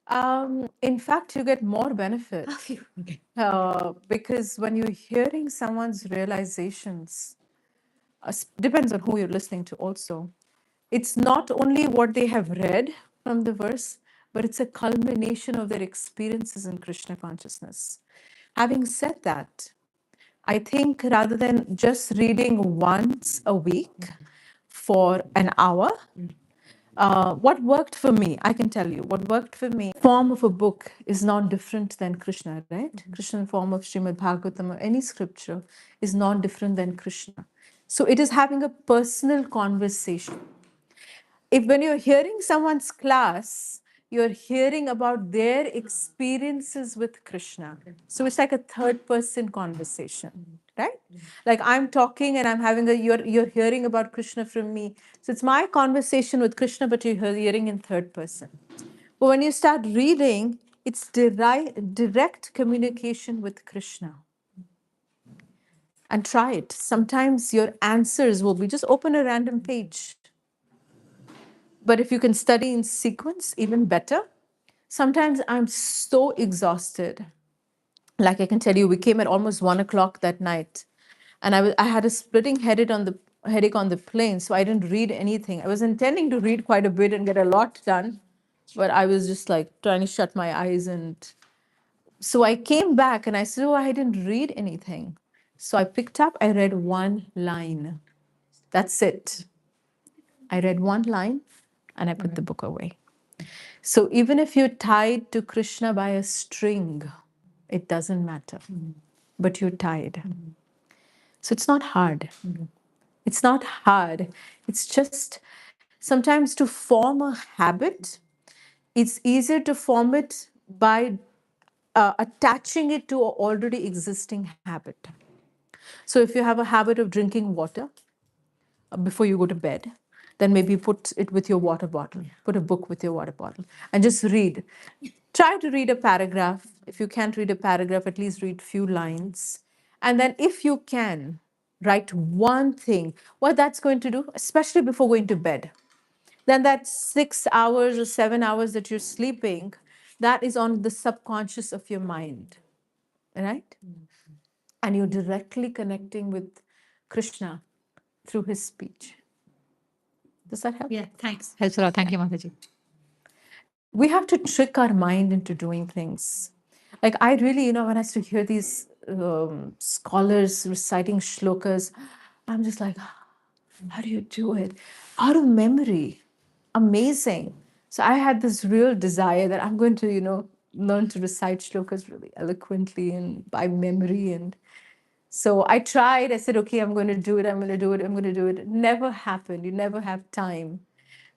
In fact, you get more benefit Okay. because when you're hearing someone's realizations, depends on who you're listening to also. It's not only what they have read from the verse, but it's a culmination of their experiences in Krishna consciousness. Having said that, I think rather than just reading once a week for an hour, what worked for me, I can tell you, what worked for me, form of a book is not different than Krishna, right? Krishna form of Srimad Bhagavatam or any scripture is not different than Krishna. So it is having a personal conversation. If when you're hearing someone's class, you're hearing about their experiences with Krishna. So it's like a third person conversation, right? Like I'm talking and I'm having you're hearing about Krishna from me. So it's my conversation with Krishna, but you're hearing in third person. But when you start reading, it's direct communication with Krishna. And try it. Sometimes your answers will be just open a random page. But if you can study in sequence, even better. Sometimes I'm so exhausted. Like I can tell you, we came at almost 1 o'clock that night, and I had a splitting headache on the plane, so I didn't read anything. I was intending to read quite a bit and get a lot done, but I was just like trying to shut my eyes. And so I came back and I said, "Oh, I didn't read anything." So I picked up, I read one line. That's it. I read one line and I put the book away. So even if you're tied to Krishna by a string, it doesn't matter. But you're tied. So it's not hard. It's not hard. It's just sometimes to form a habit, it's easier to form it by attaching it to an already existing habit. So if you have a habit of drinking water, before you go to bed, then maybe put it with your water bottle, put a book with your water bottle, and just read. Try to read a paragraph. If you can't read a paragraph, at least read few lines. And then if you can, write one thing, what that's going to do, especially before going to bed. Then that 6 hours or 7 hours that you're sleeping, that is on the subconscious of your mind, right? And you're directly connecting with Krishna through his speech. Does that help? Yeah, thanks. Helps a lot. Thank you, Mataji. We have to trick our mind into doing things. Like I really, when I used to hear these scholars reciting shlokas, I'm just like, how do you do it? Out of memory. Amazing. So I had this real desire that I'm going to, learn to recite shlokas really eloquently and by memory. And so I tried. I said, okay, I'm going to do it. I'm going to do it. I'm going to do it. It never happened. You never have time.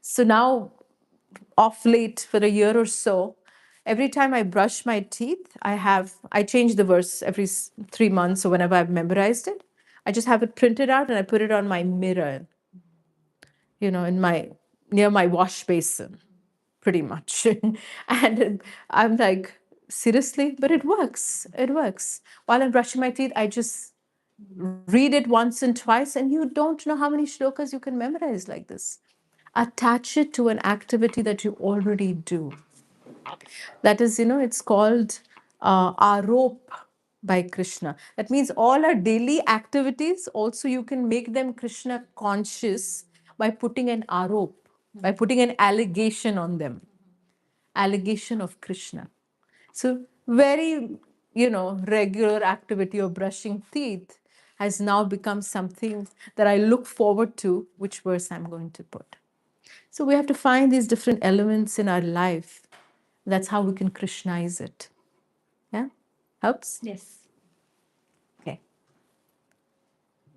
So now, off late for a year or so, every time I brush my teeth, I change the verse every 3 months or whenever I've memorized it. I just have it printed out and I put it on my mirror, in my near my wash basin, pretty much. And I'm like, seriously, but it works. It works. While I'm brushing my teeth, I just read it once and twice, and you don't know how many shlokas you can memorize like this. Attach it to an activity that you already do. That is, it's called arop by Krishna. That means all our daily activities, also you can make them Krishna conscious by putting an arop, by putting an allegation on them. Allegation of Krishna. So very, regular activity of brushing teeth has now become something that I look forward to, which verse I'm going to put. So we have to find these different elements in our life. That's how we can Krishnaize it. Yeah? Helps? Yes. Okay.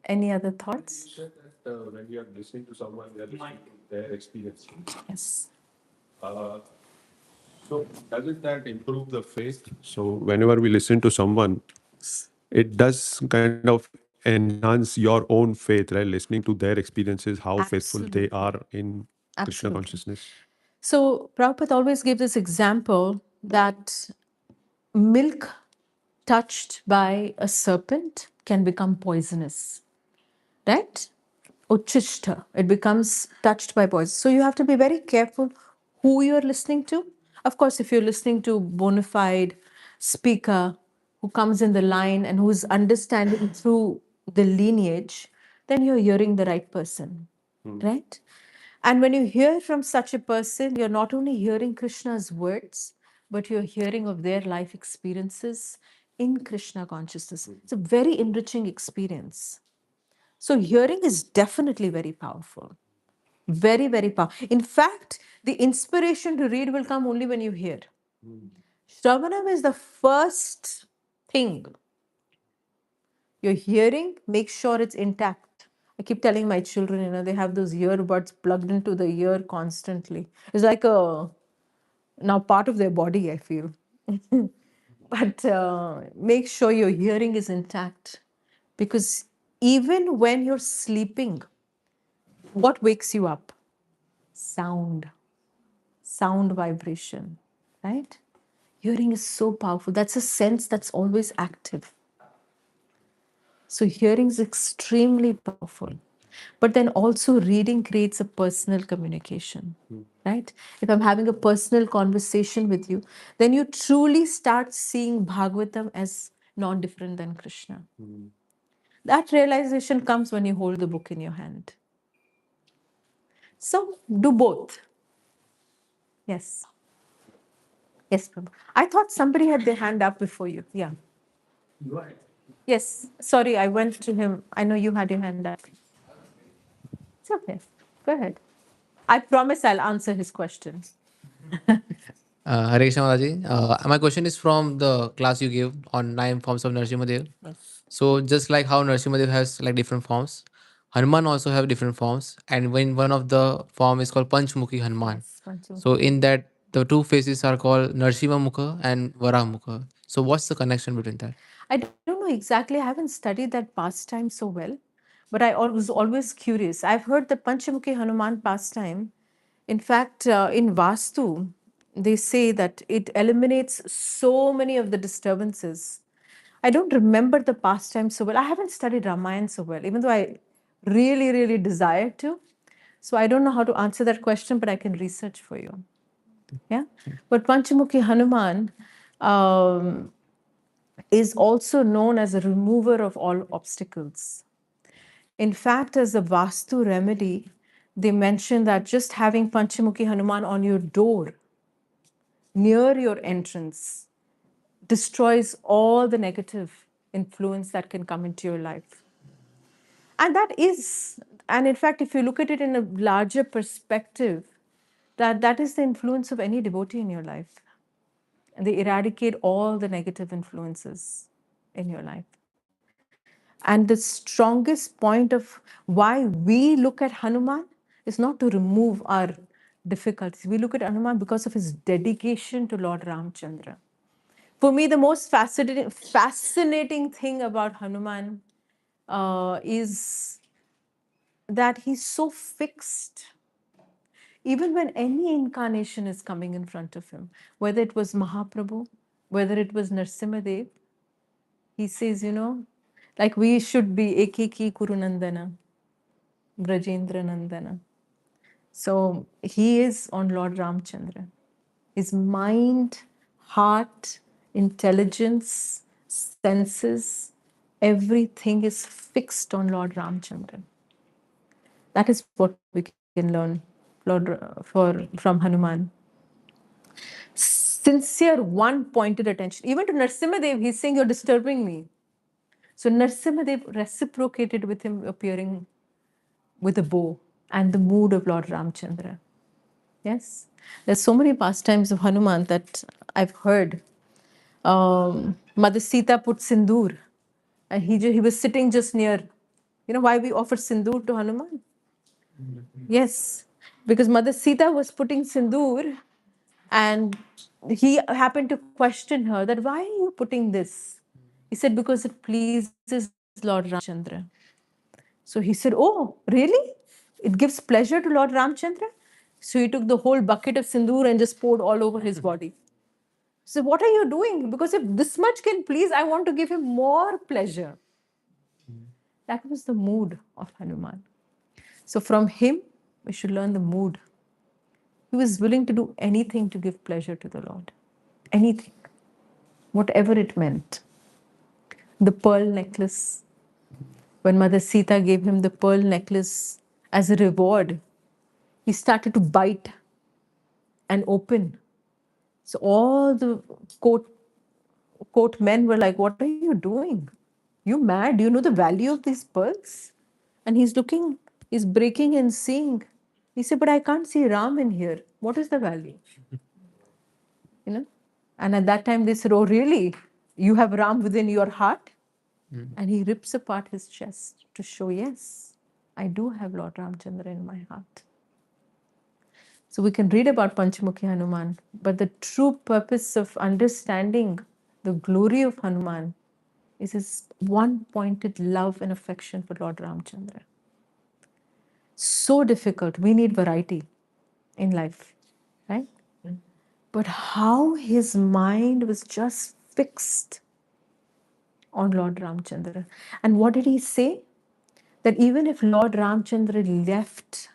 Any other thoughts? You said that when you are listening to someone, you are listening to their experience. Yes. So doesn't that improve the faith? So whenever we listen to someone, it does kind of enhance your own faith, right? Listening to their experiences, how faithful they Absolutely. are in Krishna Absolutely. consciousness. So Prabhupada always gives this example that milk touched by a serpent can become poisonous, right? Uchishta, it becomes touched by poison. So you have to be very careful who you're listening to. Of course, if you're listening to bona fide speaker who comes in the line and who's understanding through the lineage, then you're hearing the right person, right? And when you hear from such a person, you're not only hearing Krishna's words, but you're hearing of their life experiences in Krishna consciousness. It's a very enriching experience. So, hearing is definitely very powerful. Very, very powerful. In fact, the inspiration to read will come only when you hear. Shravanam is the first thing. Your hearing, make sure it's intact. I keep telling my children, they have those earbuds plugged into the ear constantly. It's like a now part of their body, I feel. But make sure your hearing is intact, because even when you're sleeping, what wakes you up? Sound, sound vibration, right? Hearing is so powerful. That's a sense that's always active. So hearing is extremely powerful. But then also reading creates a personal communication, right? If I'm having a personal conversation with you, then you truly start seeing Bhagavatam as non-different than Krishna. That realization comes when you hold the book in your hand. So do both. Yes. Yes, Prabhu. I thought somebody had their hand up before you. Yeah. Yes. Sorry, I went to him. I know you had your hand up. It's okay. Go ahead. I promise I'll answer his questions. Hare Krishna Mataji. My question is from the class you gave on 9 forms of Narsimhadev. Yes. So just like how Narsimhadev has like different forms, Hanuman also have different forms, and when one of the form is called Panchmukhi Hanuman. Yes. Pancham. So in that the two faces are called Narsimha Mukha and Varaha Mukha. So what's the connection between that? I don't know exactly. I haven't studied that pastime so well, but I was always curious. I've heard the Panchamukhi Hanuman pastime. In fact, in Vastu, they say that it eliminates so many of the disturbances. I don't remember the pastime so well. I haven't studied Ramayana so well, even though I really, really desire to. So I don't know how to answer that question, but I can research for you. Yeah. But Panchamukhi Hanuman is also known as a remover of all obstacles. In fact, as a Vastu remedy, they mention that just having Panchamukhi Hanuman on your door near your entrance destroys all the negative influence that can come into your life. And that is, and in fact, if you look at it in a larger perspective, that is the influence of any devotee in your life. And they eradicate all the negative influences in your life. And the strongest point of why we look at Hanuman is not to remove our difficulties. We look at Hanuman because of his dedication to Lord Ramchandra. For me, the most fascinating thing about Hanuman is that he's so fixed. Even when any incarnation is coming in front of him, whether it was Mahaprabhu, whether it was Narsimhadev, he says, like we should be Ekeki Kurunandana, Brajendra Nandana. So he is on Lord Ramchandra. His mind, heart, intelligence, senses, everything is fixed on Lord Ramchandra. That is what we can learn from Hanuman. Sincere, one-pointed attention. Even to Narsimhadev, he's saying, "You're disturbing me." So Narsimhadev reciprocated with him appearing with a bow and the mood of Lord Ramchandra. Yes, there's so many pastimes of Hanuman that I've heard. Mother Sita put sindoor, and he was sitting just near. You know why we offer sindoor to Hanuman? Yes, because Mother Sita was putting sindoor, and he happened to question her that why are you putting this? He said because it pleases Lord Ramchandra. So he said, "Oh, really? It gives pleasure to Lord Ramchandra?" So he took the whole bucket of sindoor and just poured all over his body. So, what are you doing? Because if this much can please, I want to give him more pleasure. That was the mood of Hanuman. So, from him, we should learn the mood. He was willing to do anything to give pleasure to the Lord. Anything. Whatever it meant. The pearl necklace. When Mother Sita gave him the pearl necklace as a reward, he started to bite and open. So all the court men were like, "What are you doing? You mad? Do you know the value of these pearls?" And he's looking, he's breaking and seeing. He said, "But I can't see Ram in here. What is the value?" You know? And at that time they said, "Oh, really? You have Ram within your heart?" And he rips apart his chest to show, "Yes, I do have Lord Ramchandra in my heart." So we can read about Panchamukhi Hanuman, but the true purpose of understanding the glory of Hanuman is his one-pointed love and affection for Lord Ramchandra. So difficult. We need variety in life, right? But how his mind was just fixed on Lord Ramchandra. And what did he say? That even if Lord Ramchandra left,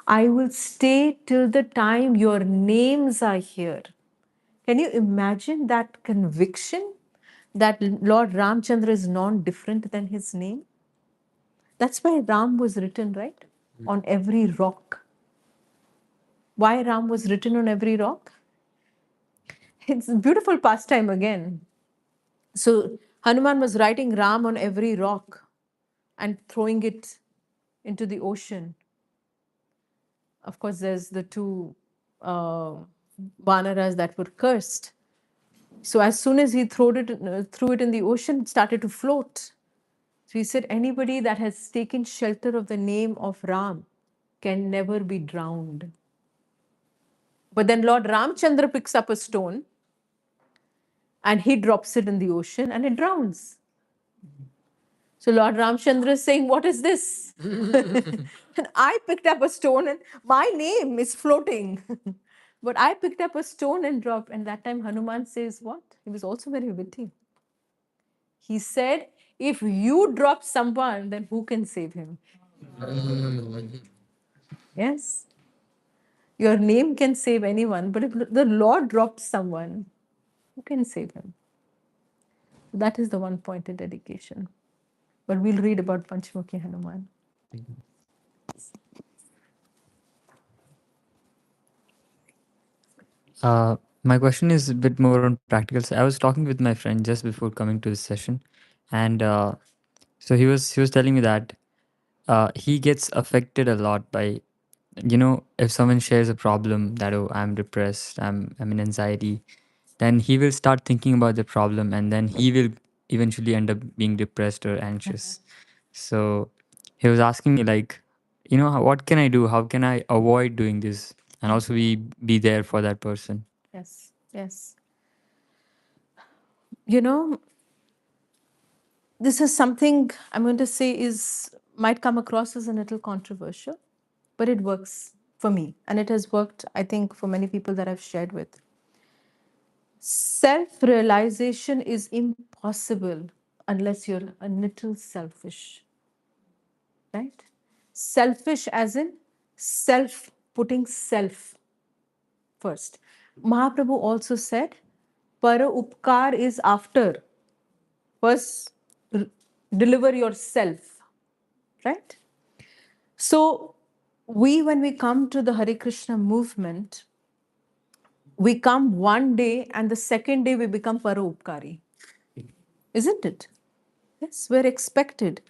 I will stay till the time your names are here. Can you imagine that conviction that Lord Ramchandra is non-different than his name? That's why Ram was written, right? On every rock. Why Ram was written on every rock? It's a beautiful pastime again. So Hanuman was writing Ram on every rock and throwing it into the ocean. Of course, there's the two Vanaras that were cursed. So as soon as he threw it in the ocean, it started to float. So he said, anybody that has taken shelter of the name of Ram can never be drowned. But then Lord Ramchandra picks up a stone and he drops it in the ocean and it drowns. So Lord Ramchandra is saying, what is this? And I picked up a stone and my name is floating. But I picked up a stone and dropped. And that time Hanuman says what? He was also very witty. He said, if you drop someone, then who can save him? Yes. Your name can save anyone, but if the Lord drops someone, who can save him? That is the one pointed dedication. But we'll read about Panchamukhi Hanuman. My question is a bit more on practical. So I was talking with my friend just before coming to this session, and so he was telling me that he gets affected a lot by, if someone shares a problem that, oh, I'm depressed, I'm in anxiety, then he will start thinking about the problem, and then he will eventually end up being depressed or anxious. So he was asking me, like, what can I do? How can I avoid doing this, and also be there for that person? Yes, yes. You know, this is something I'm going to say might come across as a little controversial, but it works for me. And it has worked, I think, for many people that I've shared with. Self-realization is impossible unless you're a little selfish, right? Selfish as in self, putting self first. Mahaprabhu also said, Para Upkar is after. First, deliver yourself, right? So, when we come to the Hare Krishna movement, we come one day and the second day we become Para Upkari. Isn't it? Yes, we're expected.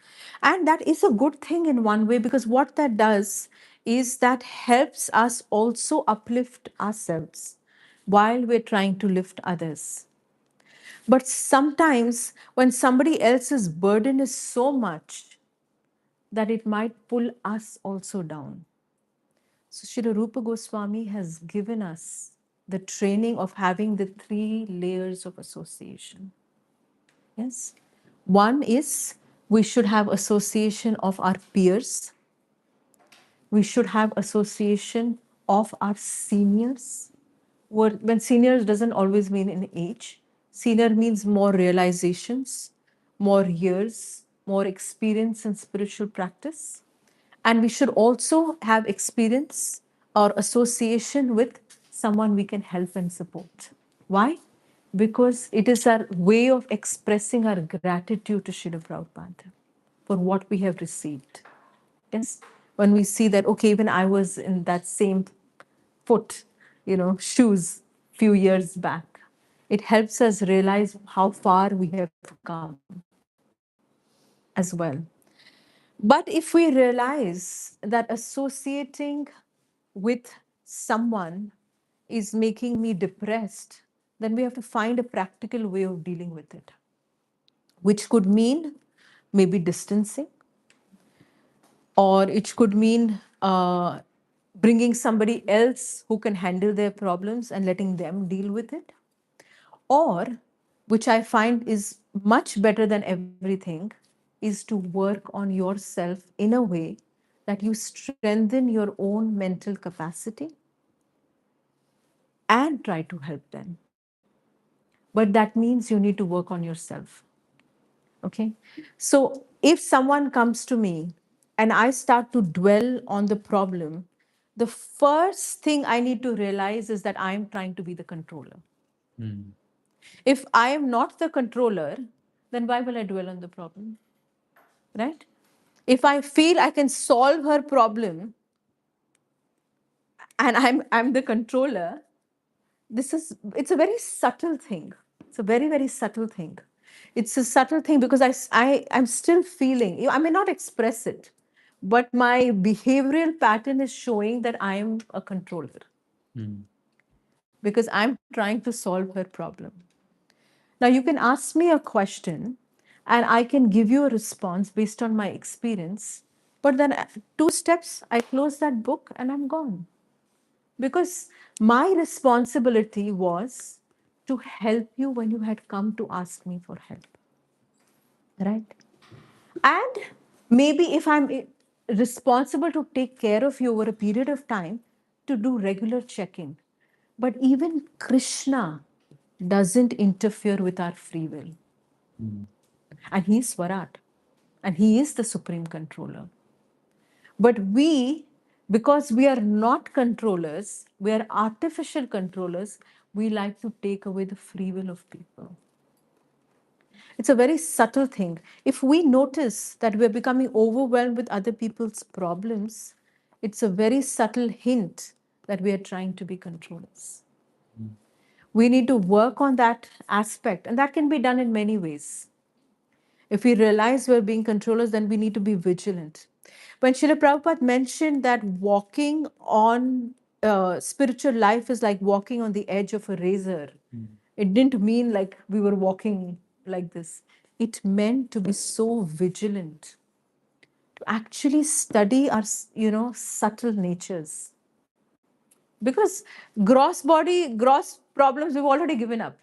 And that is a good thing in one way, because what that does is that helps us also uplift ourselves while we're trying to lift others. But sometimes when somebody else's burden is so much that it might pull us also down. So Srila Rupa Goswami has given us the training of having the 3 layers of association. Yes. One is we should have association of our peers. We should have association of our seniors. When seniors doesn't always mean in age. Senior means more realizations, more years, more experience in spiritual practice. And we should also have experience or association with someone we can help and support. Why? Because it is our way of expressing our gratitude to Srila Prabhupada for what we have received. Yes? When we see that, okay, even I was in that same shoes few years back, it helps us realize how far we have come as well. But if we realize that associating with someone is making me depressed, then we have to find a practical way of dealing with it, which could mean maybe distancing, or it could mean bringing somebody else who can handle their problems and letting them deal with it, or which I find is much better than everything, is to work on yourself in a way that you strengthen your own mental capacity and try to help them. But that means you need to work on yourself. Okay? So if someone comes to me and I start to dwell on the problem, the first thing I need to realize is that I'm trying to be the controller. If I am not the controller, then why will I dwell on the problem? Right? If I feel I can solve her problem and I'm the controller, it's a very subtle thing. It's a very, very subtle thing. It's a subtle thing because I'm still feeling, I may not express it, but my behavioral pattern is showing that I am a controller because I'm trying to solve her problem. Now, you can ask me a question and I can give you a response based on my experience, but then two steps, I close that book and I'm gone. Because my responsibility was to help you when you had come to ask me for help. Right? And maybe if I'm responsible to take care of you over a period of time, to do regular checking. But even Krishna doesn't interfere with our free will. And he is Swarat. And he is the supreme controller. But we, because we are not controllers, we are artificial controllers, we like to take away the free will of people. It's a very subtle thing. If we notice that we're becoming overwhelmed with other people's problems, it's a very subtle hint that we are trying to be controllers. We need to work on that aspect, and that can be done in many ways. If we realize we're being controllers, then we need to be vigilant. When Srila Prabhupada mentioned that walking on spiritual life is like walking on the edge of a razor, it didn't mean like we were walking like this. It meant to be so vigilant, to actually study our, subtle natures. Because gross problems, we've already given up.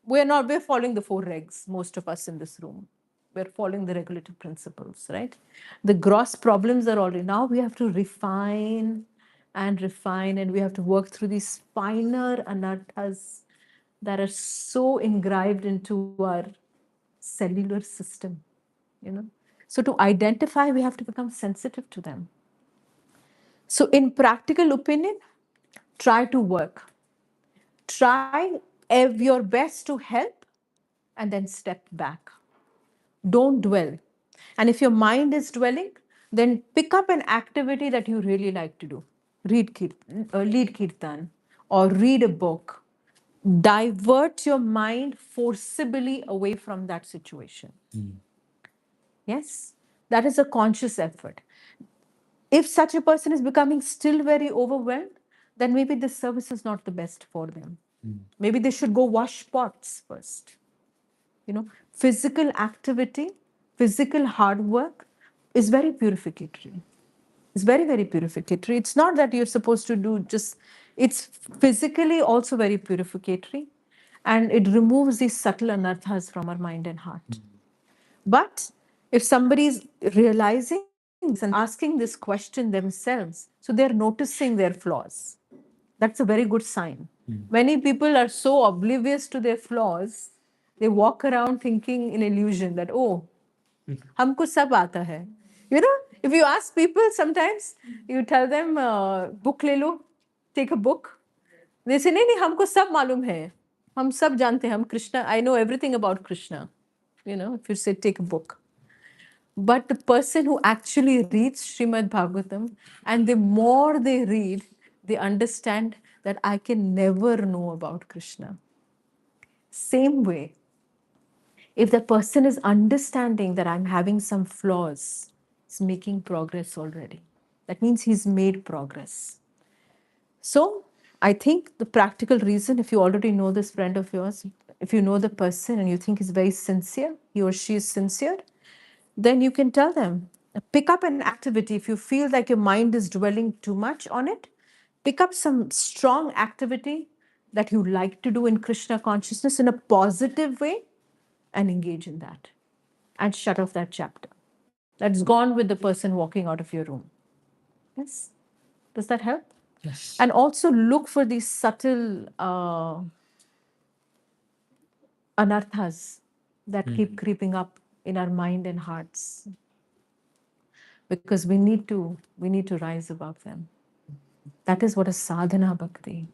We're following the four regs, most of us in this room. We're following the regulative principles, right? The gross problems are already, now we have to refine and refine, and we have to work through these finer anarthas that are so engraved into our cellular system, So to identify, we have to become sensitive to them. So in practical opinion, try to work. Try your best to help and then step back. Don't dwell. And if your mind is dwelling, then pick up an activity that you really like to do. Lead kirtan or read a book. Divert your mind forcibly away from that situation. Yes, that is a conscious effort. If such a person is becoming still very overwhelmed, then maybe this service is not the best for them. Maybe they should go wash pots first. Physical activity, physical hard work is very purificatory. It's very, very purificatory. It's not that you're supposed to do just, it's physically also very purificatory, and it removes these subtle anarthas from our mind and heart. But if somebody is realizing this and asking this question themselves, so they're noticing their flaws. That's a very good sign. Many people are so oblivious to their flaws, they walk around thinking in illusion that, oh, हमको सब आता है. If you ask people sometimes, you tell them, book ले लो, take a book. They say, नहीं हमको सब मालूम है, हम सब जानते हैं, हम Krishna, I know everything about Krishna. If you say take a book. But the person who actually reads Srimad Bhagavatam, and the more they read, they understand that I can never know about Krishna. Same way, if the person is understanding that I'm having some flaws, he's making progress already. That means he's made progress. So I think the practical reason, if you already know this friend of yours, if you know the person and you think he's very sincere, he or she is sincere, then you can tell them, pick up an activity. If you feel like your mind is dwelling too much on it, pick up some strong activity that you like to do in Krishna consciousness in a positive way and engage in that and shut off that chapter. That's gone with the person walking out of your room. Yes? Does that help? Yes. And also look for these subtle anarthas that keep creeping up in our mind and hearts, because we need to rise above them. That is what a sadhana bhakti,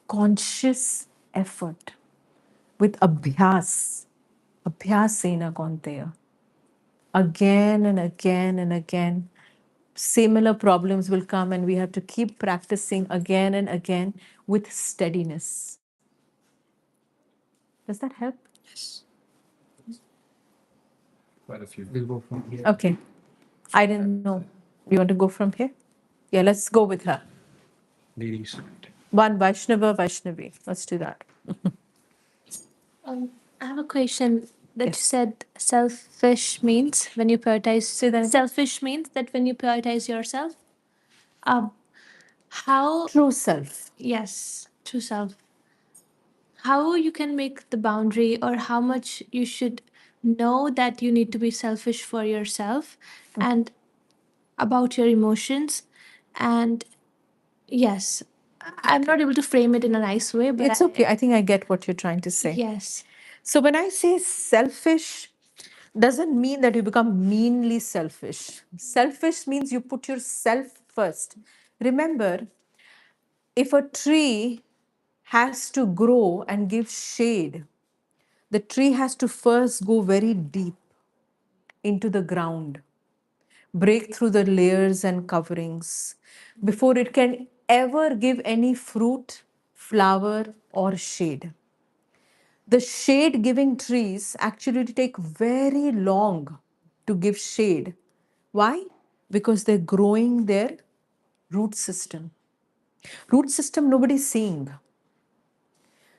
conscious effort with abhyasena kaunteya, again and again and again. Similar problems will come, and we have to keep practicing again and again with steadiness. Does that help? Yes. Quite a few. We'll go from here. Okay. I didn't know. You want to go from here? Yeah, let's go with her. Ladies. One Vaishnava, Vaishnavi. Let's do that. I have a question that you Yes. said selfish means when you prioritize. Say that again. Selfish means that when you prioritize yourself. How? True self. Yes, true self. How you can make the boundary, or how much you should know that you need to be selfish for yourself and about your emotions. And yes, I'm not able to frame it in a nice way, but It's okay. I think I get what you're trying to say. Yes. So when I say selfish, doesn't mean that you become meanly selfish. Selfish means you put yourself first. Remember, if a tree has to grow and give shade, the tree has to first go very deep into the ground, break through the layers and coverings before it can ever give any fruit, flower, or shade. The shade giving trees actually take very long to give shade. Why? Because they're growing their root system. Root system nobody's seeing.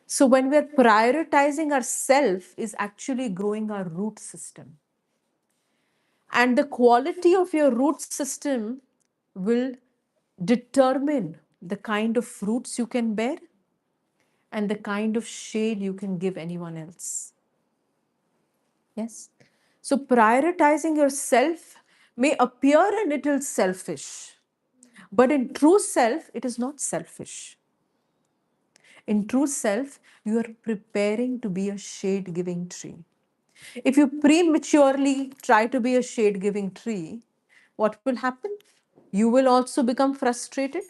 So when we're prioritizing ourself is actually growing our root system. And the quality of your root system will determine the kind of fruits you can bear and the kind of shade you can give anyone else. Yes? So prioritizing yourself may appear a little selfish, but in true self, it is not selfish. In true self, you are preparing to be a shade giving tree. If you prematurely try to be a shade giving tree, what will happen? You will also become frustrated,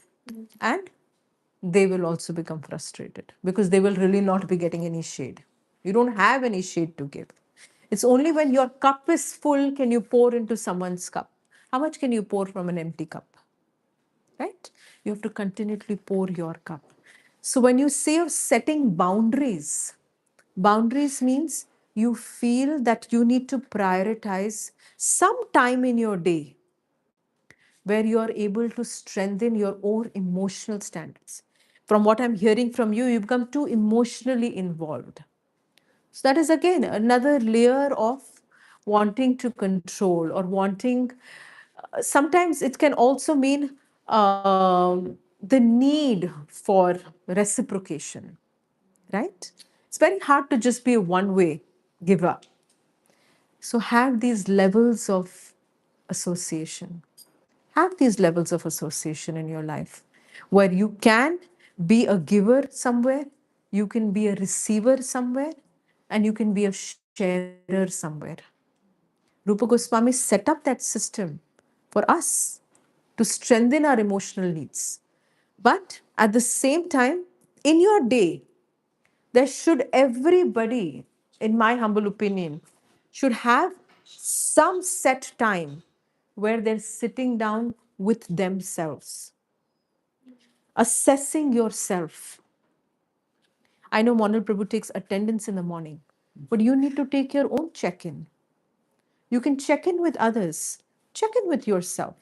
and they will also become frustrated because they will really not be getting any shade. You don't have any shade to give. It's only when your cup is full can you pour into someone's cup. How much can you pour from an empty cup? Right? You have to continually pour your cup. So when you say of setting boundaries, boundaries means you feel that you need to prioritize some time in your day where you are able to strengthen your own emotional standards. From what I'm hearing from you, you become too emotionally involved. So that is again another layer of wanting to control or wanting. Sometimes it can also mean the need for reciprocation, right? It's very hard to just be a one way giver. So have these levels of association. Have these levels of association in your life where you can be a giver somewhere, you can be a receiver somewhere, and you can be a sharer somewhere. Rupa Goswami set up that system for us to strengthen our emotional needs. But at the same time, in your day, there should everybody, in my humble opinion, should have some set time where they're sitting down with themselves, assessing yourself. I know Monal Prabhu takes attendance in the morning, but you need to take your own check in. You can check in with others, check in with yourself,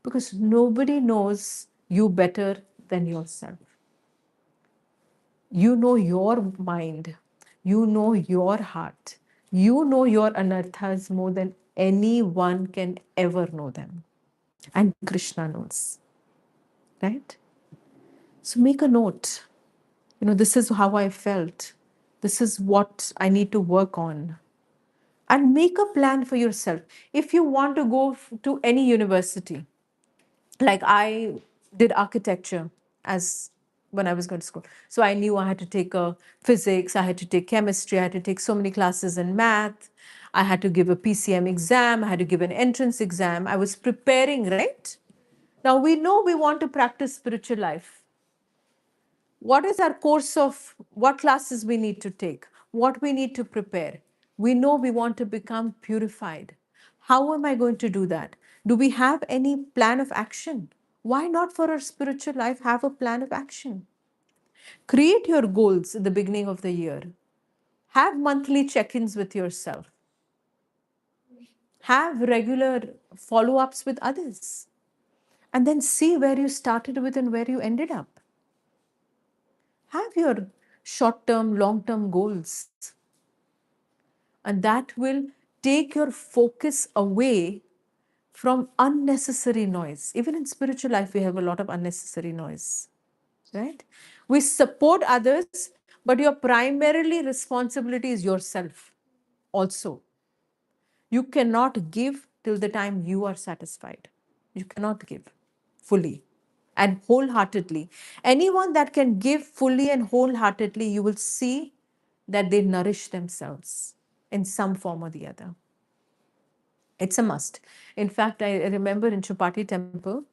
because nobody knows you better than yourself. You know your mind, you know your heart, you know your anarthas more than anyone can ever know them. And Krishna knows, right? So make a note. This is how I felt. This is what I need to work on. And make a plan for yourself. If you want to go to any university, like I did architecture as when I was going to school. So I knew I had to take a physics, I had to take chemistry, I had to take so many classes in math. I had to give a PCM exam, I had to give an entrance exam. I was preparing, right? Now we know we want to practice spiritual life. What is our course of what classes we need to take, what we need to prepare? We know we want to become purified. How am I going to do that? Do we have any plan of action? Why not for our spiritual life have a plan of action? Create your goals at the beginning of the year. Have monthly check ins with yourself. Have regular follow ups with others. And then see where you started with and where you ended up. Have your short term, long term goals. And that will take your focus away from unnecessary noise. Even in spiritual life, we have a lot of unnecessary noise, right? We support others, but your primarily responsibility is yourself also. You cannot give till the time you are satisfied. You cannot give fully and wholeheartedly. Anyone that can give fully and wholeheartedly, you will see that they nourish themselves in some form or the other. It's a must. In fact, I remember in Chupati temple,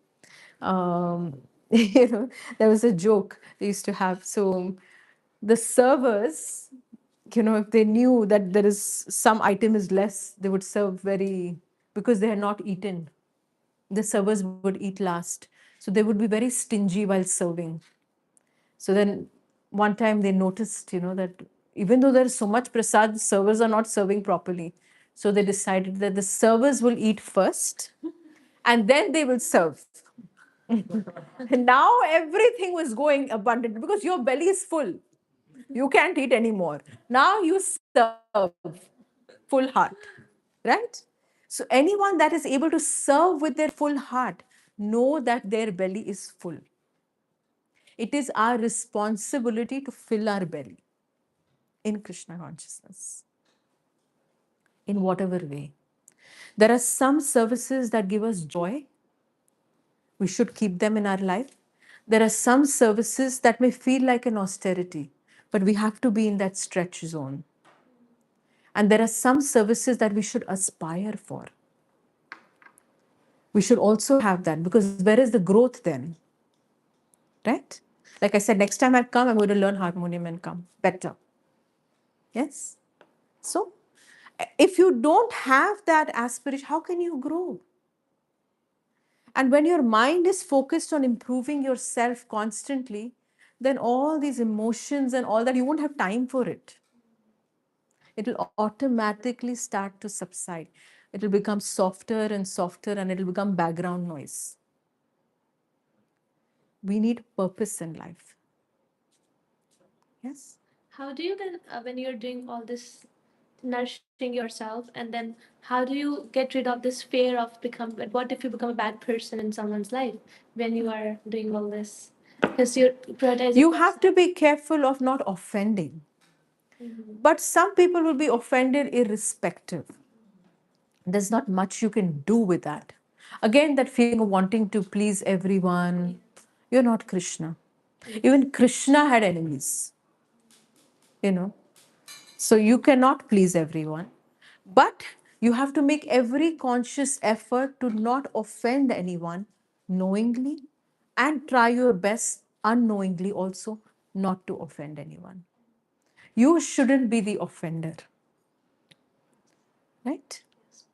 um, there was a joke they used to have. So the servers, if they knew that there is some item is less, they would serve because they had not eaten. The servers would eat last. So they would be very stingy while serving. So then one time they noticed, that even though there is so much prasad, the servers are not serving properly. So they decided that the servers will eat first and then they will serve. And now everything was going abundant because your belly is full. You can't eat anymore. Now you serve full heart, right? So anyone that is able to serve with their full heart, know that their belly is full. It is our responsibility to fill our belly in Krishna consciousness, in whatever way. There are some services that give us joy. We should keep them in our life. There are some services that may feel like an austerity, but we have to be in that stretch zone. And there are some services that we should aspire for. We should also have that, because where is the growth then? Right? Like I said, next time I come, I'm going to learn harmonium and come better. Yes? So, if you don't have that aspiration, how can you grow? And when your mind is focused on improving yourself constantly, then all these emotions and all that, you won't have time for it. It will automatically start to subside. It will become softer and softer, and it will become background noise. We need purpose in life. Yes? How do you then, when you're doing all this nourishing yourself, and then how do you get rid of this fear of what if you become a bad person in someone's life when you are doing all this? Because you're prioritizing. You have to be careful of not offending. But some people will be offended irrespective. There's not much you can do with that. Again, that feeling of wanting to please everyone. You're not Krishna. Even Krishna had enemies, you know. So you cannot please everyone. But You have to make every conscious effort to not offend anyone knowingly, and try your best unknowingly also not to offend anyone. You shouldn't be the offender, right?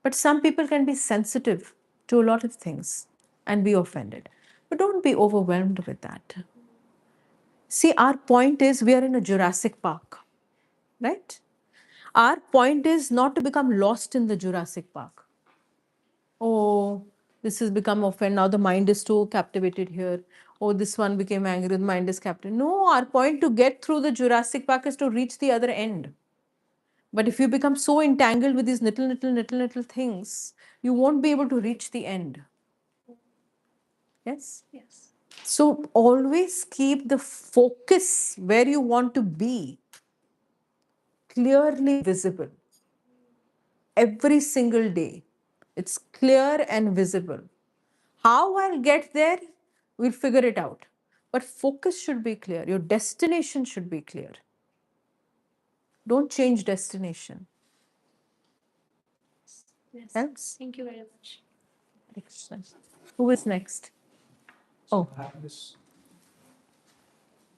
But some people can be sensitive to a lot of things and be offended. But don't be overwhelmed with that. See, our point is we are in a Jurassic Park, right? Our point is not to become lost in the Jurassic Park. Oh, this has become offend. Now the mind is too captivated here. Oh, this one became angry. The mind is captive. No, our point to get through the Jurassic Park is to reach the other end. But if you become so entangled with these little things, you won't be able to reach the end. Yes? Yes. So always keep the focus where you want to be clearly visible every single day. It's clear and visible. How I'll get there, we'll figure it out. But focus should be clear. Your destination should be clear. Don't change destination. Yes. Helps? Thank you very much. Excellent. Who is next? Oh,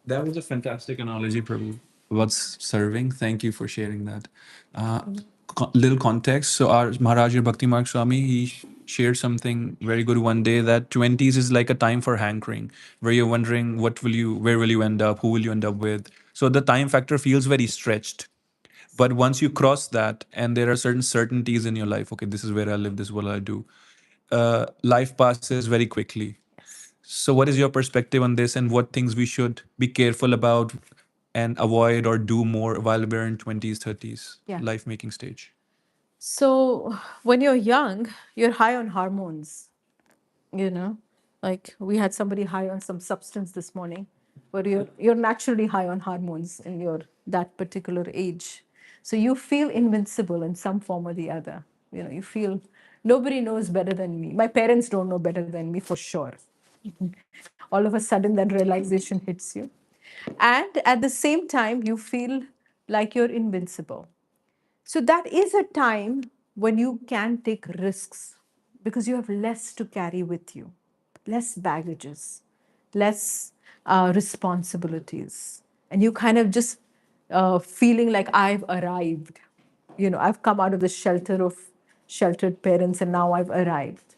That was a fantastic analogy, Prabhu. What's serving? Thank you for sharing that. Uh, Little context. So our Maharaja Bhakti Marg Swami, he shared something very good one day that 20s is like a time for hankering, where you're wondering where will you end up, who will you end up with. So the time factor feels very stretched. But once you cross that, and there are certain certainties in your life, okay, this is where I live, this is what I do. Life passes very quickly. So, what is your perspective on this, and what things we should be careful about and avoid or do more while we're in 20s, 30s, yeah. life making stage? So when you're young, you're high on hormones, you know. Like we had somebody high on some substance this morning, but you're naturally high on hormones in your that particular age. So you feel invincible in some form or the other. You know, you feel nobody knows better than me. My parents don't know better than me for sure. All of a sudden that realization hits you. And at the same time, you feel like you're invincible. So that is a time when you can take risks because you have less to carry with you, less baggages, less responsibilities. And you kind of just feeling like I've arrived. You know, I've come out of the shelter of sheltered parents and now I've arrived.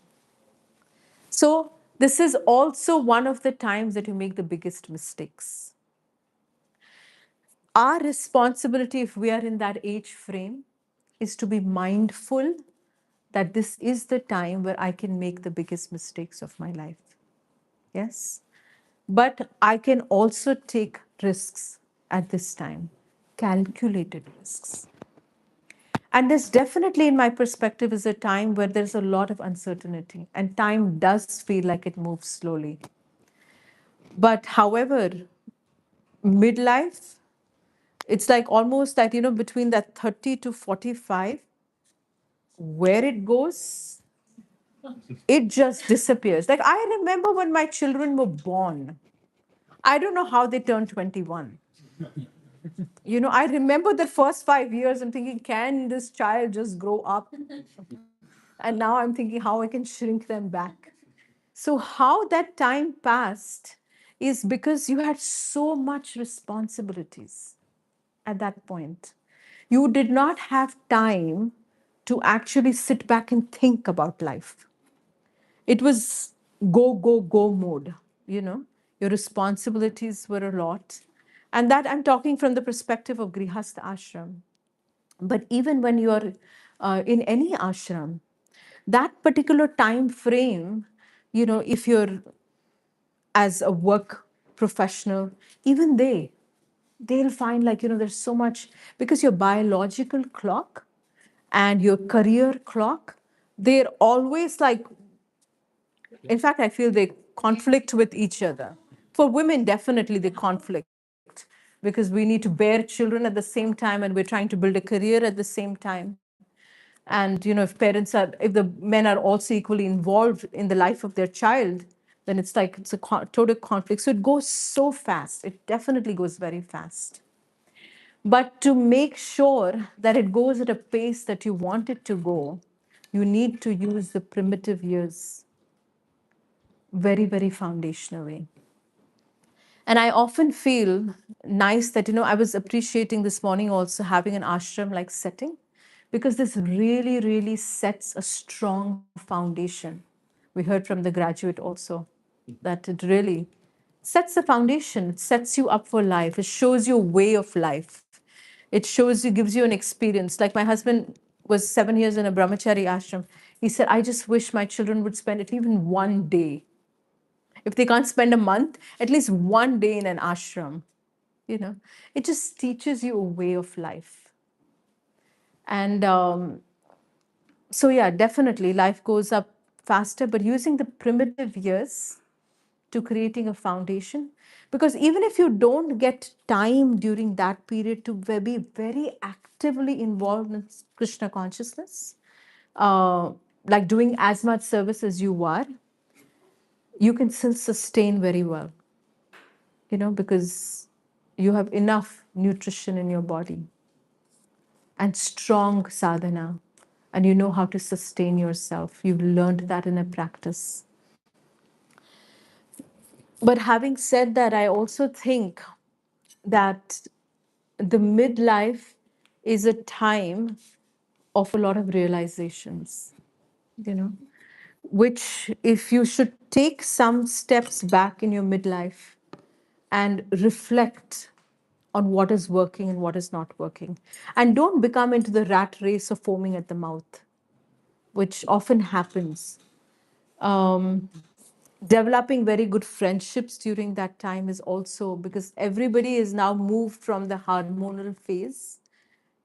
So this is also one of the times that you make the biggest mistakes. Our responsibility, if we are in that age frame, is to be mindful that this is the time where I can make the biggest mistakes of my life. Yes? But I can also take risks at this time, calculated risks. And this definitely, in my perspective, is a time where there's a lot of uncertainty and time does feel like it moves slowly. But however, midlife, it's like almost that, you know, between that 30 to 45, where it goes, it just disappears. Like I remember when my children were born, I don't know how they turned 21. You know, I remember the first 5 years, I'm thinking, can this child just grow up? And now I'm thinking how I can shrink them back. So, how that time passed is because you had so much responsibilities at that point. You did not have time to actually sit back and think about life. It was go mode, you know. Your responsibilities were a lot. And that I'm talking from the perspective of Grihastha ashram. But even when you're in any ashram, that particular time frame, you know, if you're as a work professional, even they'll find like, you know, there's so much because your biological clock and your career clock, they're always like, in fact, I feel they conflict with each other. For women, definitely they conflict because we need to bear children at the same time and we're trying to build a career at the same time. And you know, if the men are also equally involved in the life of their child, then it's like it's a total conflict. So it goes so fast. It definitely goes very fast. But to make sure that it goes at a pace that you want it to go, you need to use the primitive years very, very foundationally. And I often feel nice that, I was appreciating this morning also having an ashram like setting, because this really, really sets a strong foundation. We heard from the graduate also that it really sets the foundation, it sets you up for life, it shows you a way of life. It shows you, gives you an experience. Like my husband was 7 years in a brahmachari ashram. He said, I just wish my children would spend it even one day. If they can't spend a month, at least one day in an ashram. It just teaches you a way of life. And so, yeah, definitely life goes up faster, but using the primitive years to creating a foundation. Because even if you don't get time during that period to be very actively involved in Krishna consciousness, like doing as much service as you are, you can still sustain very well, because you have enough nutrition in your body and strong sadhana, and you know how to sustain yourself. You've learned that in a practice. But having said that, I also think that the midlife is a time of a lot of realizations, which if you should take some steps back in your midlife and reflect on what is working and what is not working. And don't become into the rat race of foaming at the mouth, which often happens. Um, Developing very good friendships during that time is also because everybody is now moved from the hormonal phase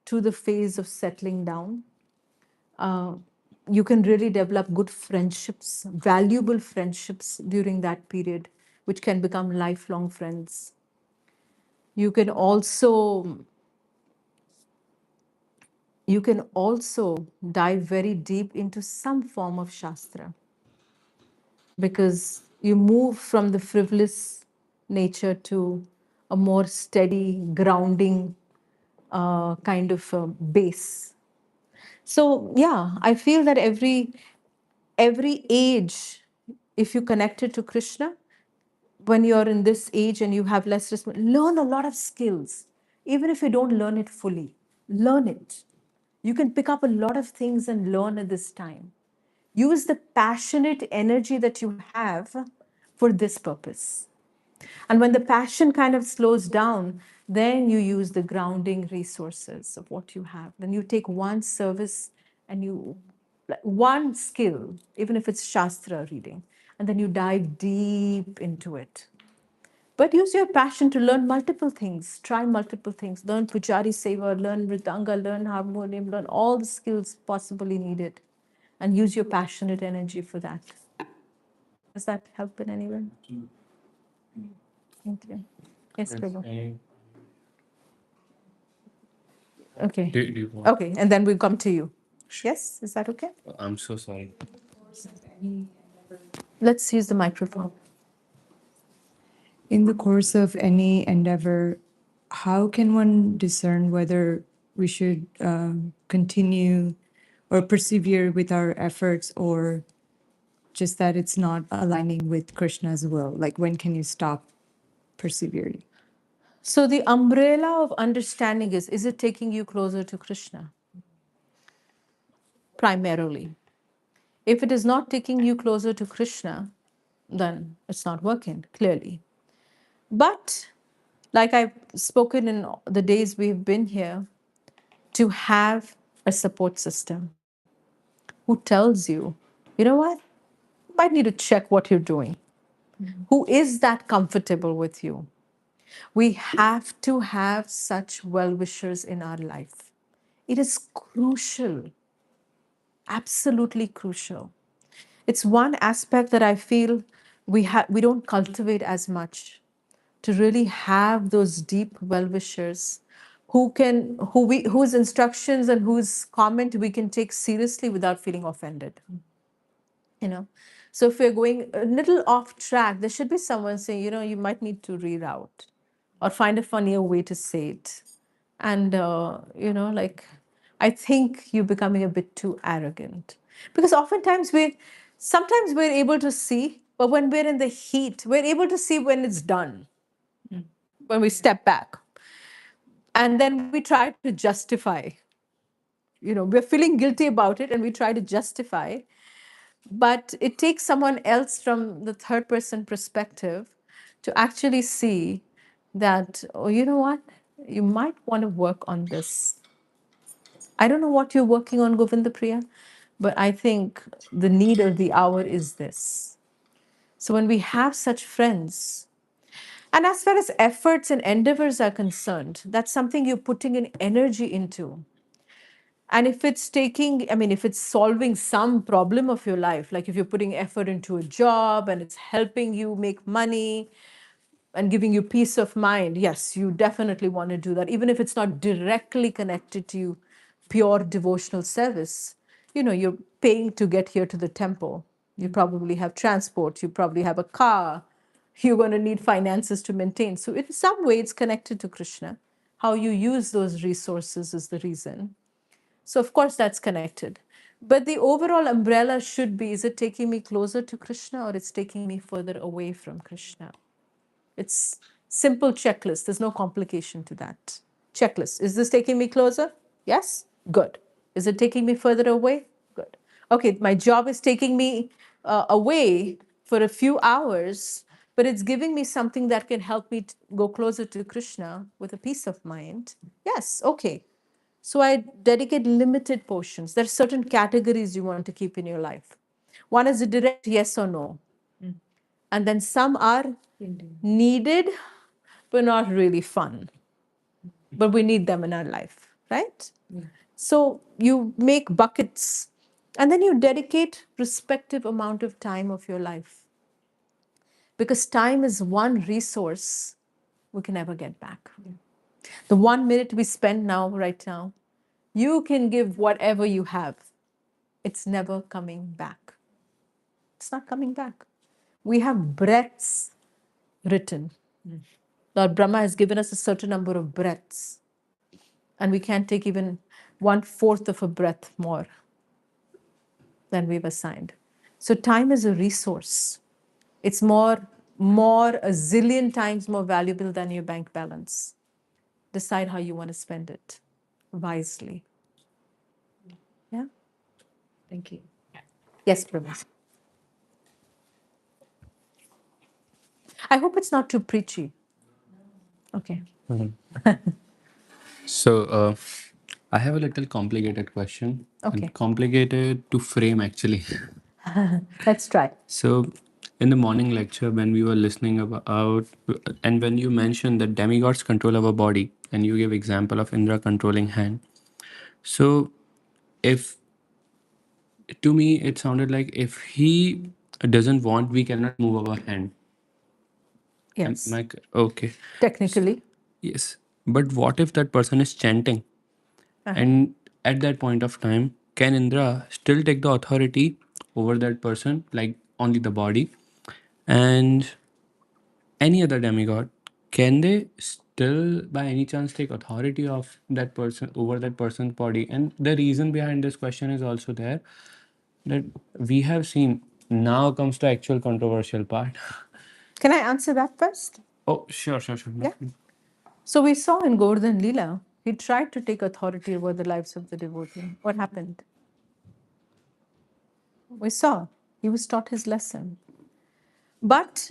to the phase of settling down. Uh, you can really develop good friendships, valuable friendships during that period, which can become lifelong friends. You can also dive very deep into some form of shastra, because you move from the frivolous nature to a more steady, grounding kind of base. So yeah, I feel that every age, if you connect it to Krishna, when you're in this age and you have less learn a lot of skills. Even if you don't learn it fully, learn it. You can pick up a lot of things and learn at this time. Use the passionate energy that you have for this purpose. And when the passion kind of slows down, then you use the grounding resources of what you have. Then you take one service and like, one skill, even if it's Shastra reading, and then you dive deep into it. But use your passion to learn multiple things, try multiple things, learn Pujari Seva, learn Mridanga, learn harmonium, learn all the skills possibly needed, and use your passionate energy for that. Does that help in any way? Thank you. Yes, Prabhu. Okay. Do you want? Okay, and then we'll come to you. Yes, is that okay? I'm so sorry. Let's use the microphone. In the course of any endeavor, how can one discern whether we should continue or persevere with our efforts, or just that it's not aligning with Krishna's will? Like, when can you stop persevering? So the umbrella of understanding is it taking you closer to Krishna? Primarily. If it is not taking you closer to Krishna, then it's not working, clearly. But like I've spoken in the days we've been here, to have a support system who tells you, you know what, you might need to check what you're doing. Who is that comfortable with you? We have to have such well wishers in our life. It is crucial, absolutely crucial. It's one aspect that I feel we don't cultivate as much, to really have those deep well wishers whose instructions and whose comment we can take seriously without feeling offended. So if we're going a little off track, there should be someone saying, you might need to reroute or find a funnier way to say it. And, like, I think you're becoming a bit too arrogant. Because sometimes we're able to see, but when we're in the heat, we're able to see when it's done, when we step back. And then we try to justify. We're feeling guilty about it and we try to justify. But it takes someone else from the third person perspective to actually see that, oh, you know what? You might want to work on this. I don't know what you're working on, Govindapriya, but I think the need of the hour is this. So when we have such friends, and as far as efforts and endeavors are concerned, that's something you're putting in energy into. And if it's if it's solving some problem of your life, like if you're putting effort into a job and it's helping you make money and giving you peace of mind, yes, you definitely want to do that, even if it's not directly connected to pure devotional service. You're paying to get here to the temple. You probably have transport, you probably have a car, you're going to need finances to maintain. So, in some way, it's connected to Krishna. How you use those resources is the reason. So, of course, that's connected. But the overall umbrella should be, is it taking me closer to Krishna or it's taking me further away from Krishna? It's simple checklist. There's no complication to that. Checklist. Is this taking me closer? Yes? Good. Is it taking me further away? Good. Okay, my job is taking me away for a few hours, but it's giving me something that can help me go closer to Krishna with a peace of mind. Yes, okay. So I dedicate limited portions. There are certain categories you want to keep in your life. One is a direct yes or no. And then some are needed, but not really fun. But we need them in our life, right? So you make buckets and then you dedicate respective amount of time of your life. Because time is one resource we can never get back. The 1 minute we spend now, right now, you can give whatever you have. It's never coming back. It's not coming back. We have breaths written. Lord Brahma has given us a certain number of breaths, and we can't take even 1/4 of a breath more than we've assigned. So time is a resource. It's more a zillion times more valuable than your bank balance. Decide how you want to spend it wisely. Yeah. Thank you. Yes, Brahma. I hope it's not too preachy. Okay. So, I have a little complicated question. Okay. And complicated to frame actually. Let's try. So, in the morning lecture, when we were listening about, and when you mentioned that demigods control our body, and you gave example of Indra controlling hand. So, if to me it sounded like if he doesn't want, we cannot move our hand. Yes. Like okay, Technically. yes. But what if that person is chanting? Uh-huh. And at that point of time, can Indra still take the authority over that person, like only the body? And any other demigod, can they still by any chance take authority of that person over that person's body? And the reason behind this question is also there that we have seen now comes to actual controversial part. Can I answer that first? Oh, sure, sure, sure. Yeah. So we saw in Govardhan Leela, he tried to take authority over the lives of the devotee. What happened? We saw he was taught his lesson. But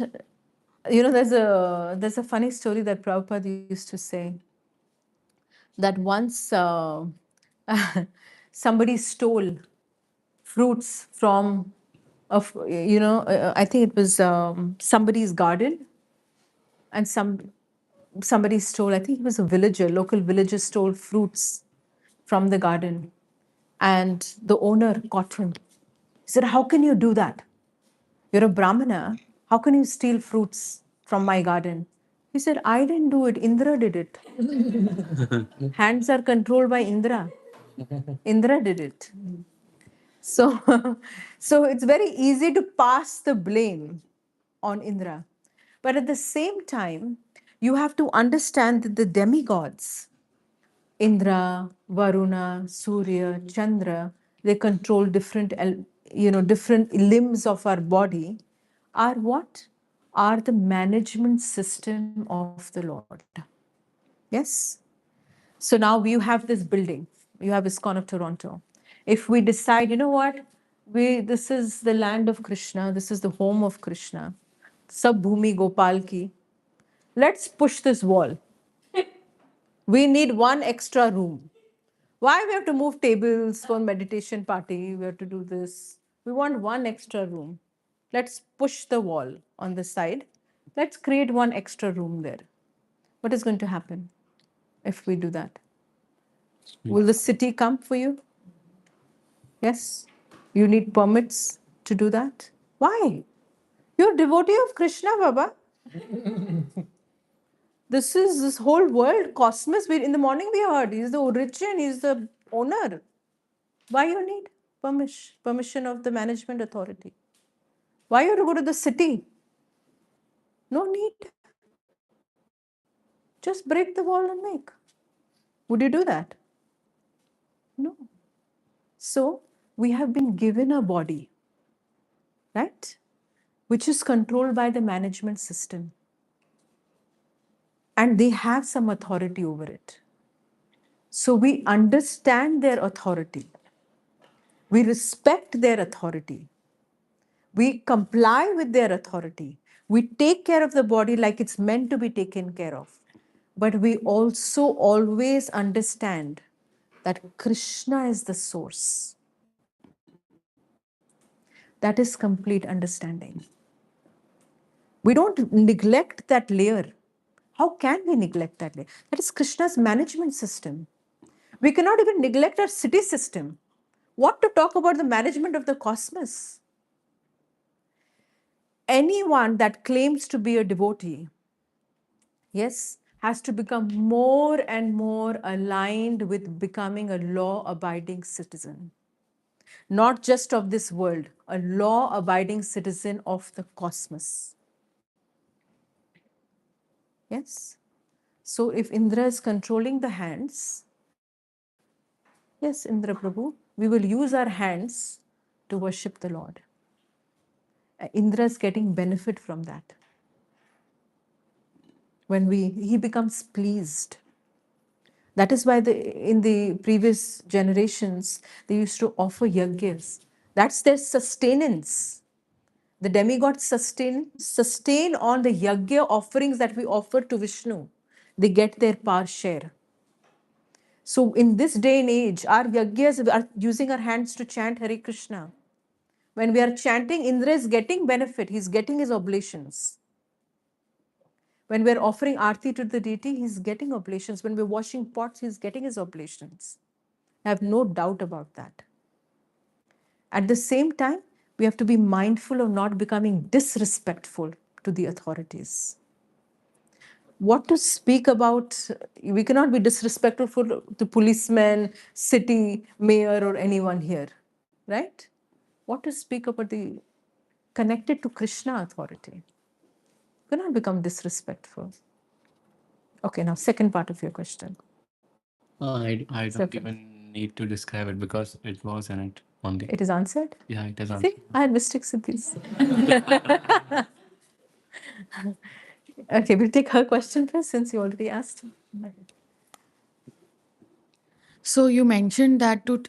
there's a funny story that Prabhupada used to say that once somebody stole fruits from I think it was somebody's garden, and somebody stole, I think he was a villager, local villager stole fruits from the garden, and the owner caught him. He said, how can you do that? You're a brahmana, how can you steal fruits from my garden? He said, I didn't do it, Indra did it. Hands are controlled by Indra. Indra did it. So, so it's very easy to pass the blame on Indra. But at the same time, you have to understand that the demigods Indra, Varuna, Surya, Chandra, they control different, different limbs of our body, are what? Are the management system of the Lord. Yes? So now you have this building, you have ISKCON of Toronto. If we decide, you know what, this is the land of Krishna, this is the home of Krishna, Sab Bhumi Gopal ki, let's push this wall. We need one extra room. Why we have to move tables for meditation party? We have to do this. We want one extra room. Let's push the wall on the side. Let's create one extra room there. What is going to happen if we do that? Will the city come for you? Yes? You need permits to do that? Why? You're a devotee of Krishna, Baba. This whole world, cosmos. In the morning we heard, he's the origin, he's the owner. Why you need permission of the management authority? Why you have to go to the city? No need. Just break the wall and make. Would you do that? No. So we have been given a body, right? Which is controlled by the management system. And they have some authority over it. So we understand their authority. We respect their authority. We comply with their authority. We take care of the body like it's meant to be taken care of. But we also always understand that Krishna is the source. That is complete understanding. We don't neglect that layer. How can we neglect that layer? That is Krishna's management system. We cannot even neglect our city system. What to talk about the management of the cosmos? Anyone that claims to be a devotee, yes, has to become more and more aligned with becoming a law-abiding citizen. Not just of this world, a law-abiding citizen of the cosmos. Yes? So if Indra is controlling the hands, yes, Indra Prabhu, we will use our hands to worship the Lord. Indra is getting benefit from that. When he becomes pleased. That is why in the previous generations, they used to offer yajnas. That's their sustenance. The demigods sustain on the yajna offerings that we offer to Vishnu. They get their par share. So in this day and age, our yajnas are using our hands to chant Hare Krishna. When we are chanting, Indra is getting benefit. He's getting his oblations. When we're offering arti to the deity, he's getting oblations. When we're washing pots, he's getting his oblations. I have no doubt about that. At the same time, we have to be mindful of not becoming disrespectful to the authorities. What to speak about, we cannot be disrespectful to policemen, city, mayor, or anyone here, right? What to speak about the connected to Krishna authority? We cannot become disrespectful. Okay, now second part of your question. I don't Second. even need to describe it because it was in it only. It is answered? Yeah, it is See, answered. I had mistakes with these. Okay, we'll take her question first since you already asked. So you mentioned that to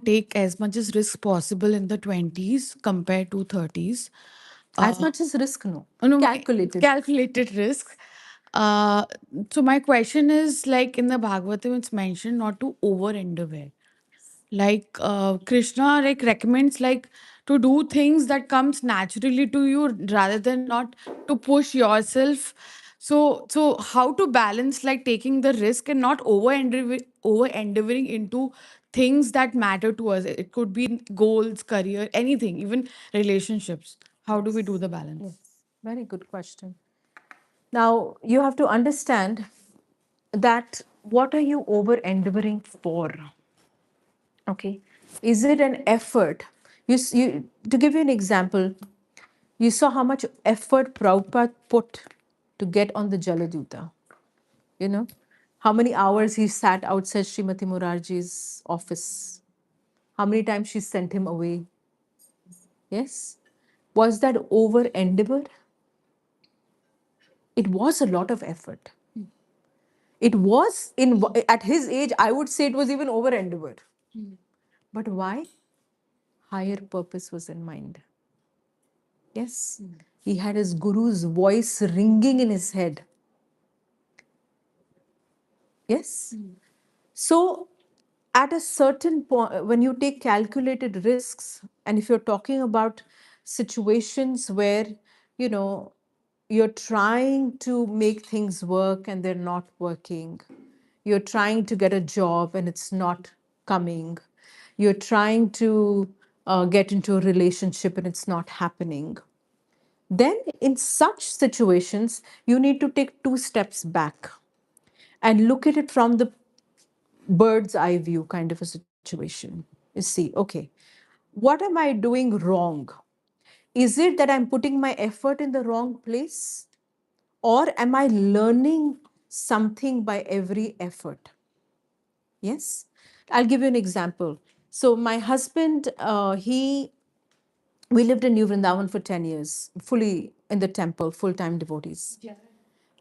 take as much as risk possible in the 20s compared to 30s. As much as risk, no. No, Calculated risk. Uh, so my question is, like in the Bhagavatam, it's mentioned not to over endeavor. Like Krishna like recommends like to do things that comes naturally to you rather than not to push yourself. So how to balance like taking the risk and not over endeavoring into things that matter to us? It could be goals, career, anything, even relationships. How do we do the balance? Yes, very good question. Now, you have to understand that what are you over endeavoring for? Okay. Is it an effort? To give you an example, you saw how much effort Prabhupada put to get on the Jaladuta. You know, How many hours he sat outside Srimati Murarji's office? How many times she sent him away? Yes? Was that over endeavor? It was a lot of effort. It was, at his age, I would say it was even over endeavor. But why? Higher purpose was in mind. Yes? He had his guru's voice ringing in his head. Yes? So, at a certain point, when you take calculated risks, and if you're talking about situations where, you know, you're trying to make things work and they're not working, you're trying to get a job and it's not coming, you're trying to get into a relationship and it's not happening, then in such situations, you need to take 2 steps back and look at it from the bird's eye view kind of a situation. You see, okay, what am I doing wrong? Is it that I'm putting my effort in the wrong place? Or am I learning something by every effort? Yes? I'll give you an example. So, my husband, we lived in New Vrindavan for 10 years, fully in the temple, full time devotees. Yeah.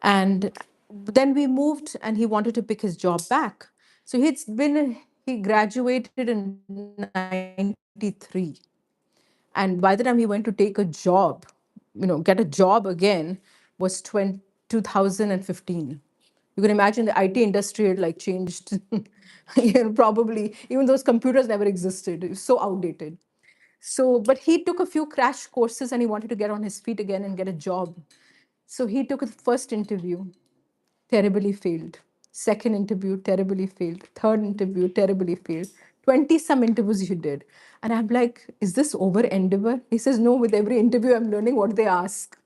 And then we moved and he wanted to pick his job back. So he graduated in 93. And by the time he went to take a job, get a job again, was 2015. You can imagine the IT industry had like changed, probably, even those computers never existed. It was so outdated. So, but he took a few crash courses and he wanted to get on his feet again and get a job. So he took his first interview, terribly failed. Second interview, terribly failed. Third interview, terribly failed. 20 some interviews he did. And I'm like, is this over endeavor? He says, no, with every interview, I'm learning what they ask.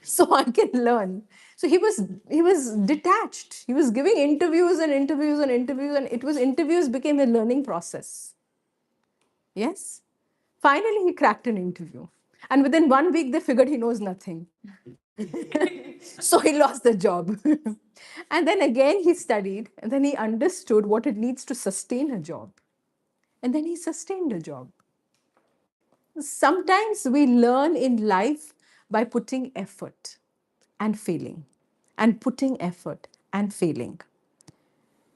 So I can learn. So he was detached. He was giving interviews and interviews and interviews, and interviews became a learning process. Yes? Finally, he cracked an interview. And within 1 week, they figured he knows nothing. So he lost the job. And then again, he studied, and then he understood what it needs to sustain a job. And then he sustained a job. Sometimes we learn in life by putting effort and failing, and putting effort and failing.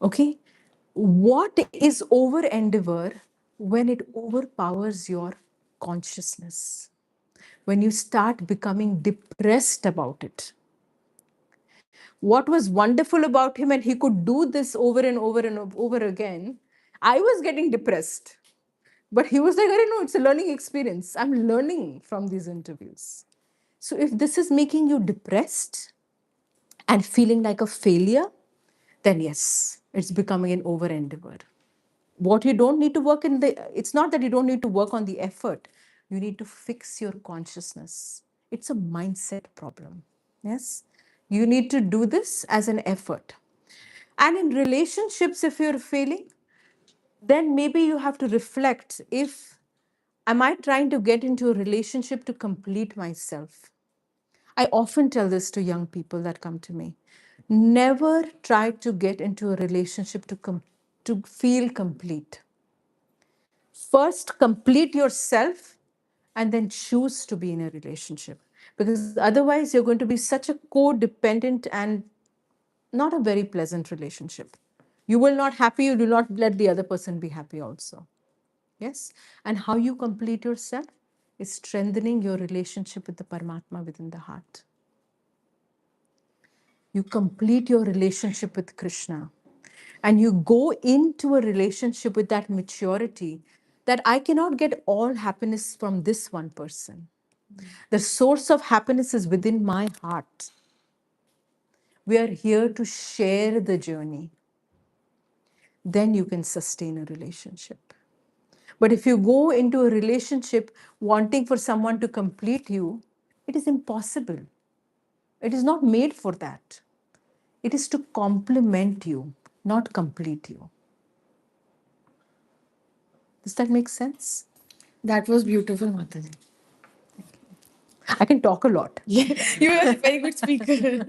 Okay? What is over endeavor when it overpowers your consciousness? When you start becoming depressed about it. What was wonderful about him, and he could do this over and over and over again, I was getting depressed. But he was like, I don't know, it's a learning experience. I'm learning from these interviews. So if this is making you depressed and feeling like a failure, then yes, it's becoming an over endeavor. What you don't need to work in it's not that you don't need to work on the effort. You need to fix your consciousness. It's a mindset problem. Yes. You need to do this as an effort. And in relationships, if you're failing, then maybe you have to reflect, am I trying to get into a relationship to complete myself? I often tell this to young people that come to me. Never try to get into a relationship to feel complete. First, complete yourself and then choose to be in a relationship. Because otherwise, you're going to be such a codependent and not a very pleasant relationship. You will not happy, you do not let the other person be happy also. Yes? And how you complete yourself is strengthening your relationship with the Paramatma within the heart. You complete your relationship with Krishna. And you go into a relationship with that maturity that I cannot get all happiness from this one person. The source of happiness is within my heart. We are here to share the journey. Then you can sustain a relationship. But if you go into a relationship wanting for someone to complete you, it is impossible. It is not made for that. It is to complement you, not complete you. Does that make sense? That was beautiful, Mataji. I can talk a lot. Yeah, you are a very good speaker.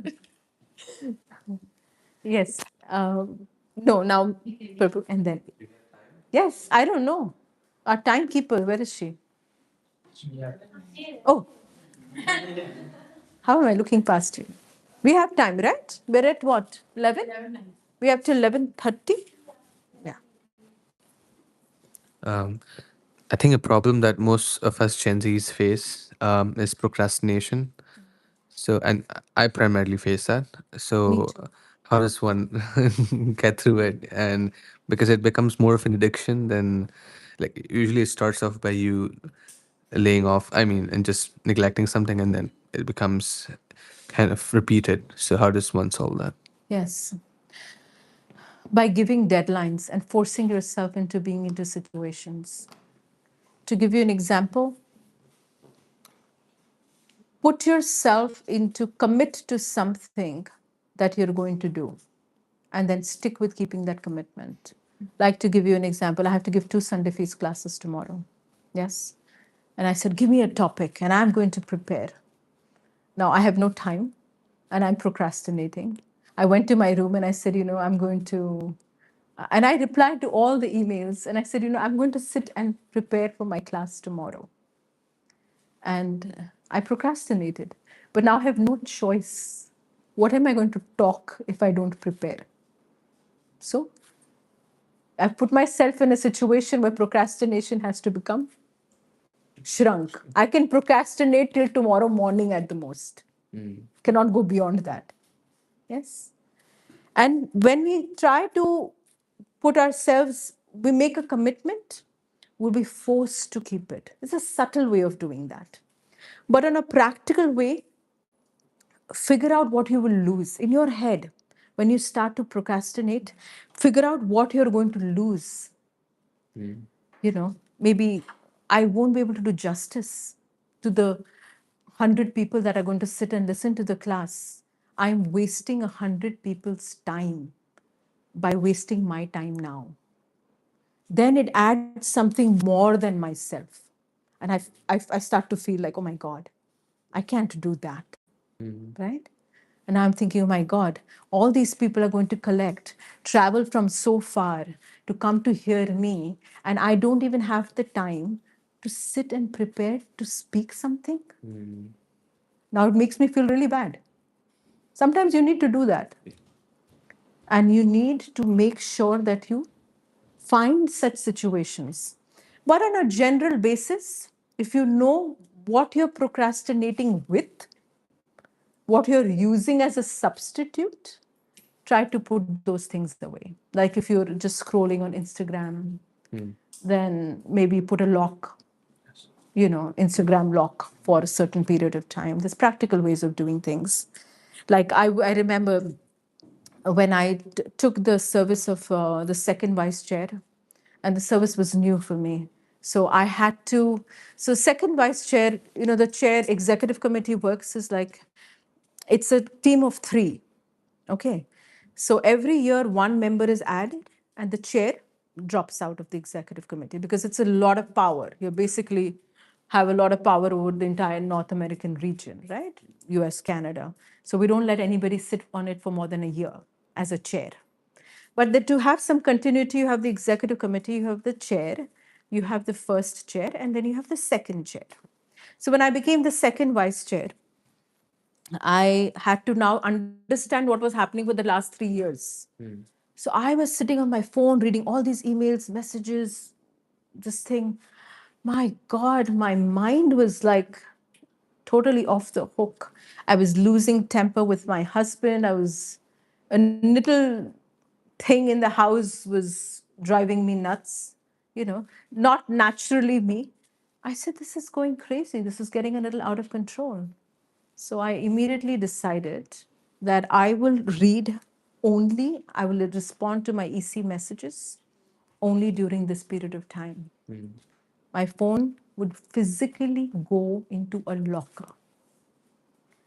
Yes. No, now, and then. Yes, I don't know. Our timekeeper, where is she? Oh, how am I looking past you? We have time, right? We're at what? 11? We have till 11:30? Yeah. Um, I think a problem that most of us Gen Zs face is procrastination. So, and I primarily face that. Me So, too. how does one get through it? And because it becomes more of an addiction than, like, usually it starts off by you laying off, I mean, and just neglecting something, and then it becomes kind of repeated. So, how does one solve that? Yes. By giving deadlines and forcing yourself into being into situations. To give you an example, put yourself into commit to something that you're going to do and then stick with keeping that commitment. Like to give you an example, I have to give 2 Sunday feast classes tomorrow. Yes. And I said, give me a topic and I'm going to prepare. Now I have no time and I'm procrastinating. I went to my room and I said, I'm going to, and I replied to all the emails and I said, I'm going to sit and prepare for my class tomorrow. And I procrastinated. But now I have no choice. What am I going to talk if I don't prepare? So I've put myself in a situation where procrastination has to become shrunk. I can procrastinate till tomorrow morning at the most. Cannot go beyond that. Yes. And when we try to put ourselves, we make a commitment, we'll be forced to keep it. It's a subtle way of doing that. But in a practical way, figure out what you will lose in your head when you start to procrastinate. Figure out what you're going to lose. Maybe I won't be able to do justice to the 100 people that are going to sit and listen to the class. I'm wasting 100 people's time by wasting my time now. Then it adds something more than myself. And I start to feel like, oh my God, I can't do that. Right? And I'm thinking, oh my God, all these people are going to collect, travel from so far to come to hear me, and I don't even have the time to sit and prepare to speak something. Now it makes me feel really bad. Sometimes you need to do that. And you need to make sure that you find such situations. But on a general basis, if you know what you're procrastinating with, what you're using as a substitute, try to put those things away. Like if you're just scrolling on Instagram, then maybe put a lock, Instagram lock for a certain period of time. There's practical ways of doing things. Like I remember when I took the service of the second vice chair, and the service was new for me. So I had to, so second vice chair, the chair executive committee works is like, it's a team of 3. Okay. So every year, one member is added and the chair drops out of the executive committee because it's a lot of power. You basically have a lot of power over the entire North American region, right? US, Canada. So we don't let anybody sit on it for more than a year as a chair. But to have some continuity, you have the executive committee, you have the chair, you have the first chair, and then you have the second chair. So when I became the second vice chair, I had to now understand what was happening for the last 3 years. So I was sitting on my phone reading all these emails, messages, this thing. My God, my mind was like totally off the hook. I was losing temper with my husband. I was a little thing in the house was driving me nuts, not naturally me. I said, this is going crazy. This is getting a little out of control. So I immediately decided that I will read only, I will respond to my EC messages only during this period of time. My phone would physically go into a locker.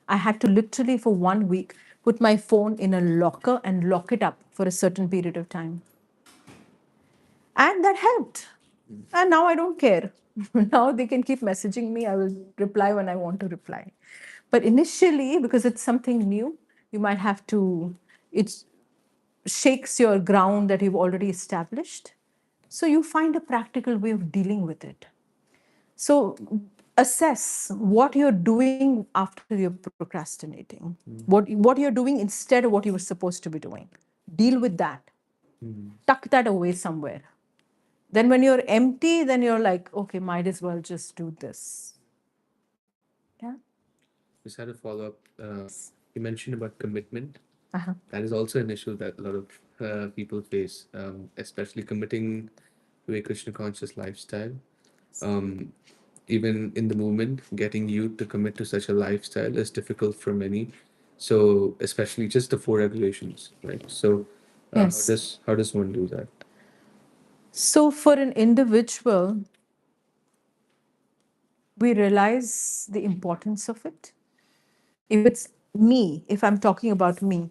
I had to literally, for 1 week, put my phone in a locker and lock it up for a certain period of time. And that helped. And now I don't care. Now they can keep messaging me. I will reply when I want to reply. But initially, because it's something new, you might have to, it's shakes your ground that you've already established. So you find a practical way of dealing with it. So assess what you're doing after you're procrastinating, what you're doing instead of what you were supposed to be doing. Deal with that. Tuck that away somewhere. Then when you're empty, then you're like, okay, might as well just do this. Yeah. Just had a follow up. You mentioned about commitment. Uh-huh. That is also an issue that a lot of people face, especially committing to a Krishna conscious lifestyle. Um, Even in the movement, getting you to commit to such a lifestyle is difficult for many. So, especially just the four regulations, right? So, Yes. how does one do that? So for an individual, we realize the importance of it. If it's me, if I'm talking about me,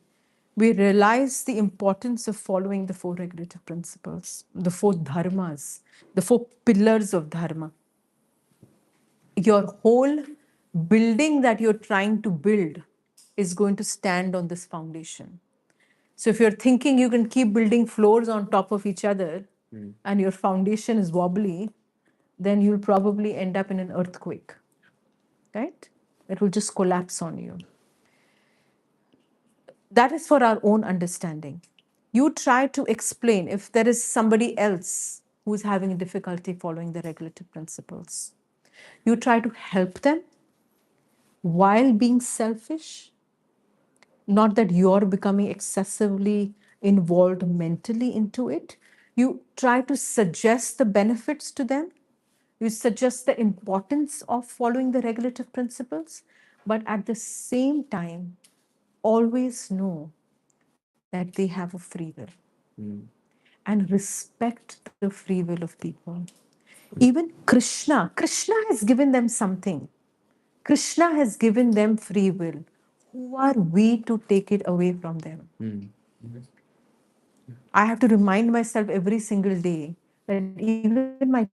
we realize the importance of following the four regulative principles, the four dharmas, the four pillars of dharma. Your whole building that you're trying to build is going to stand on this foundation. So if you're thinking you can keep building floors on top of each other and your foundation is wobbly, then you'll probably end up in an earthquake, right? It will just collapse on you. That is for our own understanding. You try to explain if there is somebody else who's having difficulty following the regulative principles. You try to help them while being selfish, not that you're becoming excessively involved mentally into it. You try to suggest the benefits to them. You suggest the importance of following the regulative principles, but at the same time, always know that they have a free will and respect the free will of people. Even Krishna has given them something. Krishna has given them free will. Who are we to take it away from them? I have to remind myself every single day that even my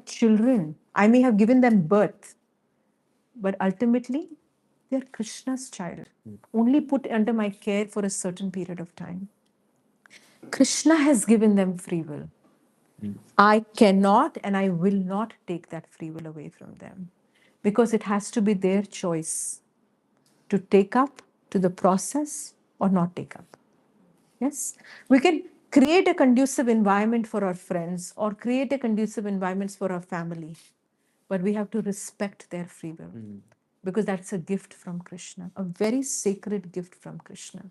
children, I may have given them birth, but ultimately, they're Krishna's child, only put under my care for a certain period of time. Krishna has given them free will. I cannot and I will not take that free will away from them because it has to be their choice to take up to the process or not take up. Yes, we can create a conducive environment for our friends or create a conducive environments for our family, but we have to respect their free will because that's a gift from Krishna, a very sacred gift from Krishna.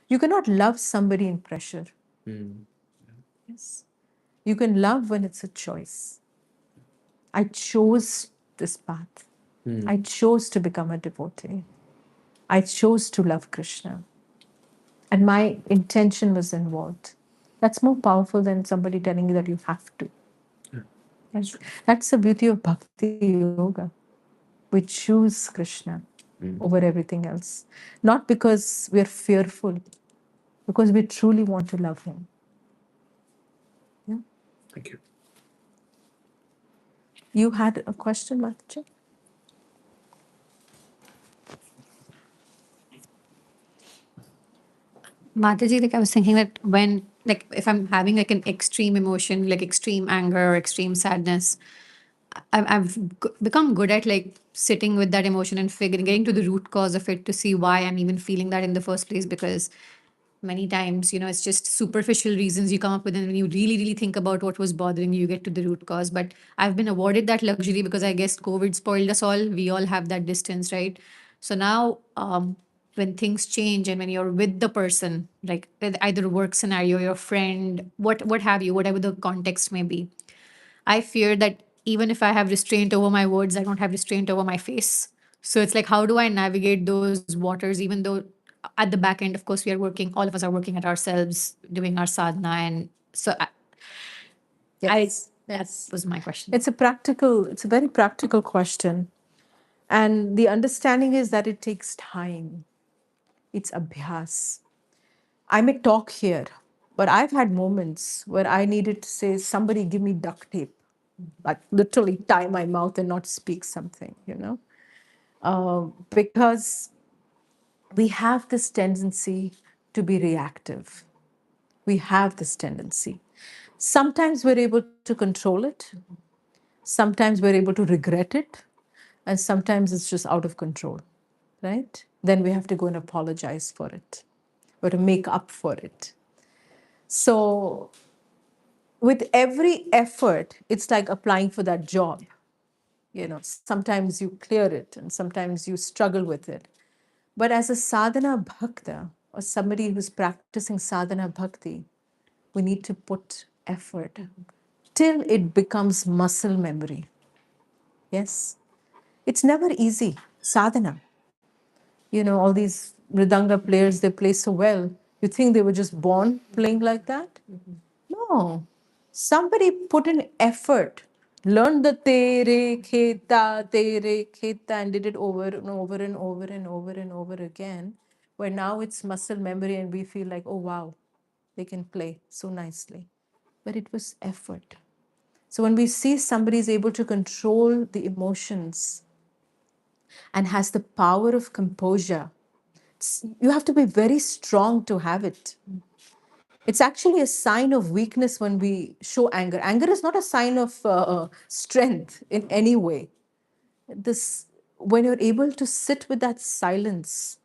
You cannot love somebody in pressure. Yes, you can love when it's a choice. I chose this path. I chose to become a devotee. I chose to love Krishna. And my intention was involved. That's more powerful than somebody telling you that you have to. Yes. That's the beauty of Bhakti Yoga. We choose Krishna over everything else. Not because we're fearful, because we truly want to love Him. Yeah? Thank you. You had a question, Mataji? Mataji, like I was thinking that when, like, if I'm having like an extreme emotion, like extreme anger or extreme sadness, I've become good at like sitting with that emotion and figuring, getting to the root cause of it to see why I'm even feeling that in the first place. Because many times, it's just superficial reasons you come up with, and when you really think about what was bothering you, you get to the root cause. But I've been awarded that luxury because I guess COVID spoiled us all. We all have that distance, right? So now, when things change and when you're with the person, like either a work scenario, your friend, what have you, whatever the context may be, I fear that even if I have restraint over my words, I don't have restraint over my face. So it's like, how do I navigate those waters, even though at the back end, of course, we are working, all of us are working at ourselves, doing our sadhana. And so Yes. that was my question. It's a very practical question. And the understanding is that it takes time. It's abhyas. I may talk here, but I've had moments where I needed to say, somebody give me duct tape, like literally tie my mouth and not speak something, because we have this tendency to be reactive. We have this tendency. Sometimes we're able to control it, sometimes we're able to regret it, and sometimes it's just out of control, right? Then we have to go and apologize for it or to make up for it. So, with every effort, it's like applying for that job. Sometimes you clear it and sometimes you struggle with it. But as a sadhana bhakta or somebody who's practicing sadhana bhakti, we need to put effort till it becomes muscle memory. Yes? It's never easy. Sadhana. All these mridanga players, they play so well. You think they were just born playing like that? No. Somebody put in effort, learned the tere kheta, and did it over and over and over and over and over again, where now it's muscle memory and we feel like, oh wow, they can play so nicely. But it was effort. So when we see somebody is able to control the emotions and has the power of composure, you have to be very strong to have it. It's actually a sign of weakness when we show anger. Anger is not a sign of strength in any way. When you're able to sit with that silence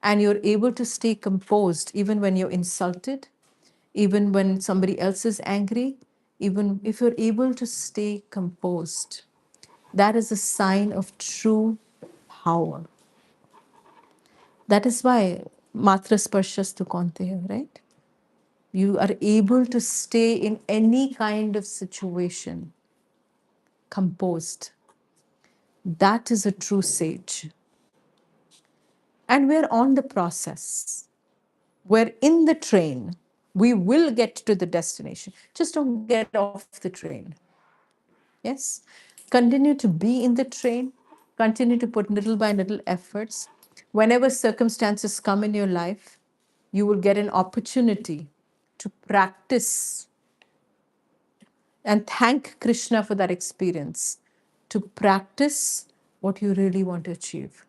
and you're able to stay composed even when you're insulted, even when somebody else is angry, even if you're able to stay composed, that is a sign of true power. That is why Matra Sparshas Kaunteya, right? You are able to stay in any kind of situation composed. That is a true sage. And we're on the process. We're in the train. We will get to the destination. Just don't get off the train. Yes? Continue to be in the train. Continue to put little by little efforts. Whenever circumstances come in your life, you will get an opportunity to practice and thank Krishna for that experience, to practice what you really want to achieve.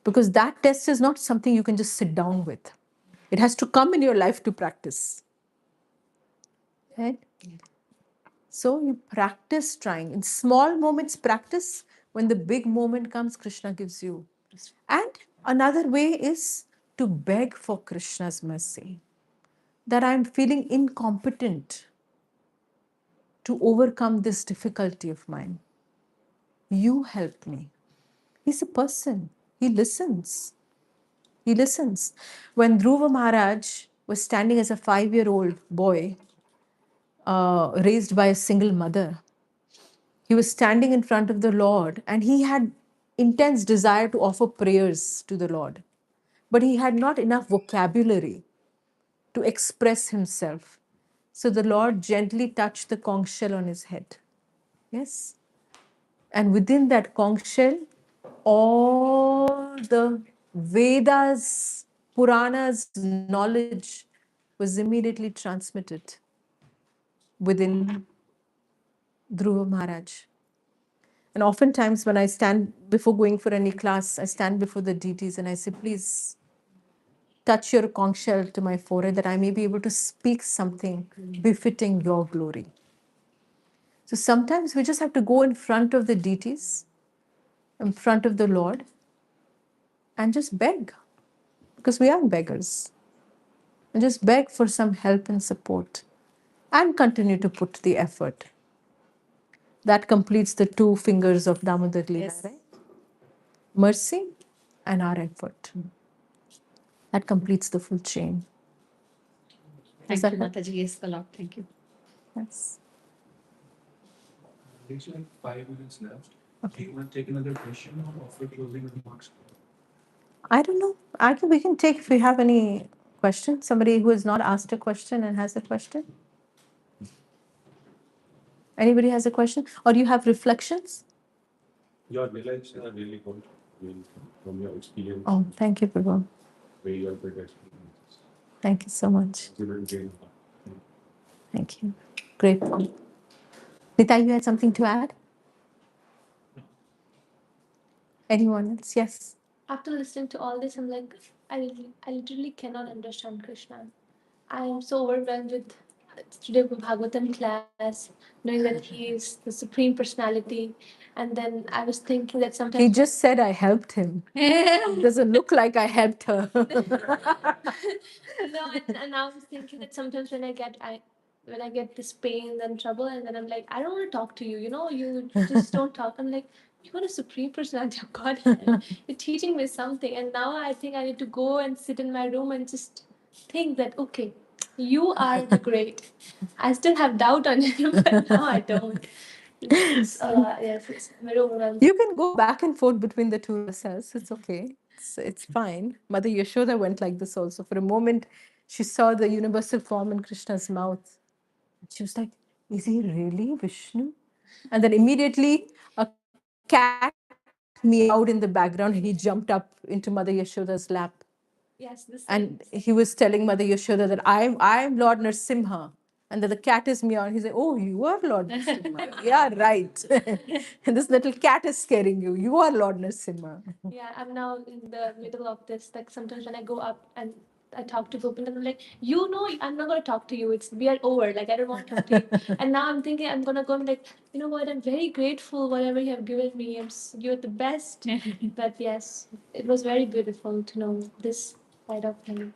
Because that test is not something you can just sit down with. It has to come in your life to practice. Right? So you practice trying. In small moments, practice. When the big moment comes, Krishna gives you. And another way is to beg for Krishna's mercy. That I'm feeling incompetent to overcome this difficulty of mine. You help me. He's a person. He listens. He listens. When Dhruva Maharaj was standing as a 5-year-old boy, raised by a single mother, he was standing in front of the Lord and he had intense desire to offer prayers to the Lord. But he had not enough vocabulary to express himself. So the Lord gently touched the conch shell on his head. Yes? And within that conch shell, all the Vedas, Puranas knowledge was immediately transmitted within Dhruva Maharaj. And oftentimes, when I stand before going for any class, I stand before the deities and I say, please touch your conch shell to my forehead that I may be able to speak something befitting your glory. So sometimes we just have to go in front of the deities, in front of the Lord, and just beg, because we are beggars. And just beg for some help and support and continue to put the effort. That completes the 2 fingers of Damodar Leela, yes, right? Mercy and our effort. That completes the full chain. Thank you, Mataji. Yes, a lot. Thank you. Yes. There's like 5 minutes left. Okay. Do you want to take another question or offer closing remarks? I don't know. We can take if we have any questions. Somebody who has not asked a question and has a question. Anybody has a question? Or do you have reflections? Your delights are really good. I mean, from your experience. Oh, thank you, Prabhu. Very your good experiences. Thank you so much. You will gain. Thank you. Grateful. Nita, you had something to add? Anyone else? Yes. after listening to all this, I'm like, I literally cannot understand Krishna. I am so overwhelmed with today Bhagavatam class, knowing that he is the supreme personality. And then I was thinking that sometimes He just said I helped him. It doesn't look like I helped her. no, and I was thinking that sometimes when I get this pain and trouble, and then I'm like, I don't want to talk to you. You just don't talk. I'm like, you are a supreme personality of God. You're teaching me something, and now I think I need to go and sit in my room and just think that okay, you are the great. I still have doubt on you, but now I don't. It's very overwhelming. You can go back and forth between the two rasas. It's okay. It's fine. Mother Yashoda went like this also. For a moment, she saw the universal form in Krishna's mouth. She was like, is he really Vishnu? And then immediately a cat meowed in the background and he jumped up into Mother Yashoda's lap. Yes, the same. And he was telling Mother Yashoda that I'm Lord Narsimha. And then the cat is meowing. He's like, oh, you are Lord Narsimha. Yeah, right. And this little cat is scaring you. You are Lord Narsimha. Yeah, I'm now in the middle of this. Like sometimes when I go up and I talk to Gopind, I'm like, I'm not gonna talk to you. We are over. Like I don't want to talk to you. And now I'm thinking I'm gonna go and like, you know what? I'm very grateful whatever you have given me. You're the best. But yes, it was very beautiful to know this side of him.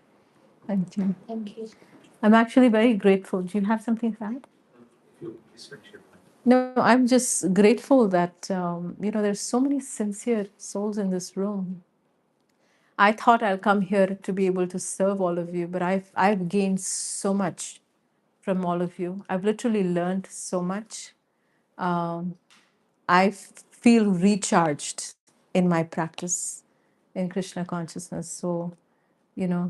Thank you. Thank you. I'm actually very grateful. Do you have something to add? No, I'm just grateful that, there's so many sincere souls in this room. I thought I'll come here to be able to serve all of you, but I've gained so much from all of you. I've literally learned so much. Um, I feel recharged in my practice in Krishna consciousness. So, you know,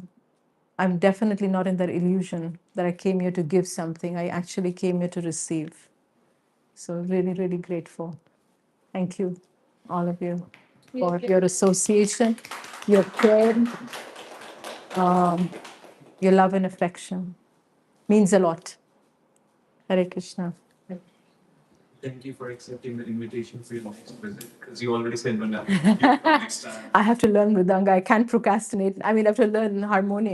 I'm definitely not in that illusion that I came here to give something. I actually came here to receive. So, really, really grateful. Thank you, all of you, for your association, your care, um, your love and affection. Means a lot. Hare Krishna. Thank you for accepting the invitation for your next visit because you already said no. Next time. I have to learn Mridanga. I can't procrastinate. I mean, I have to learn harmonium.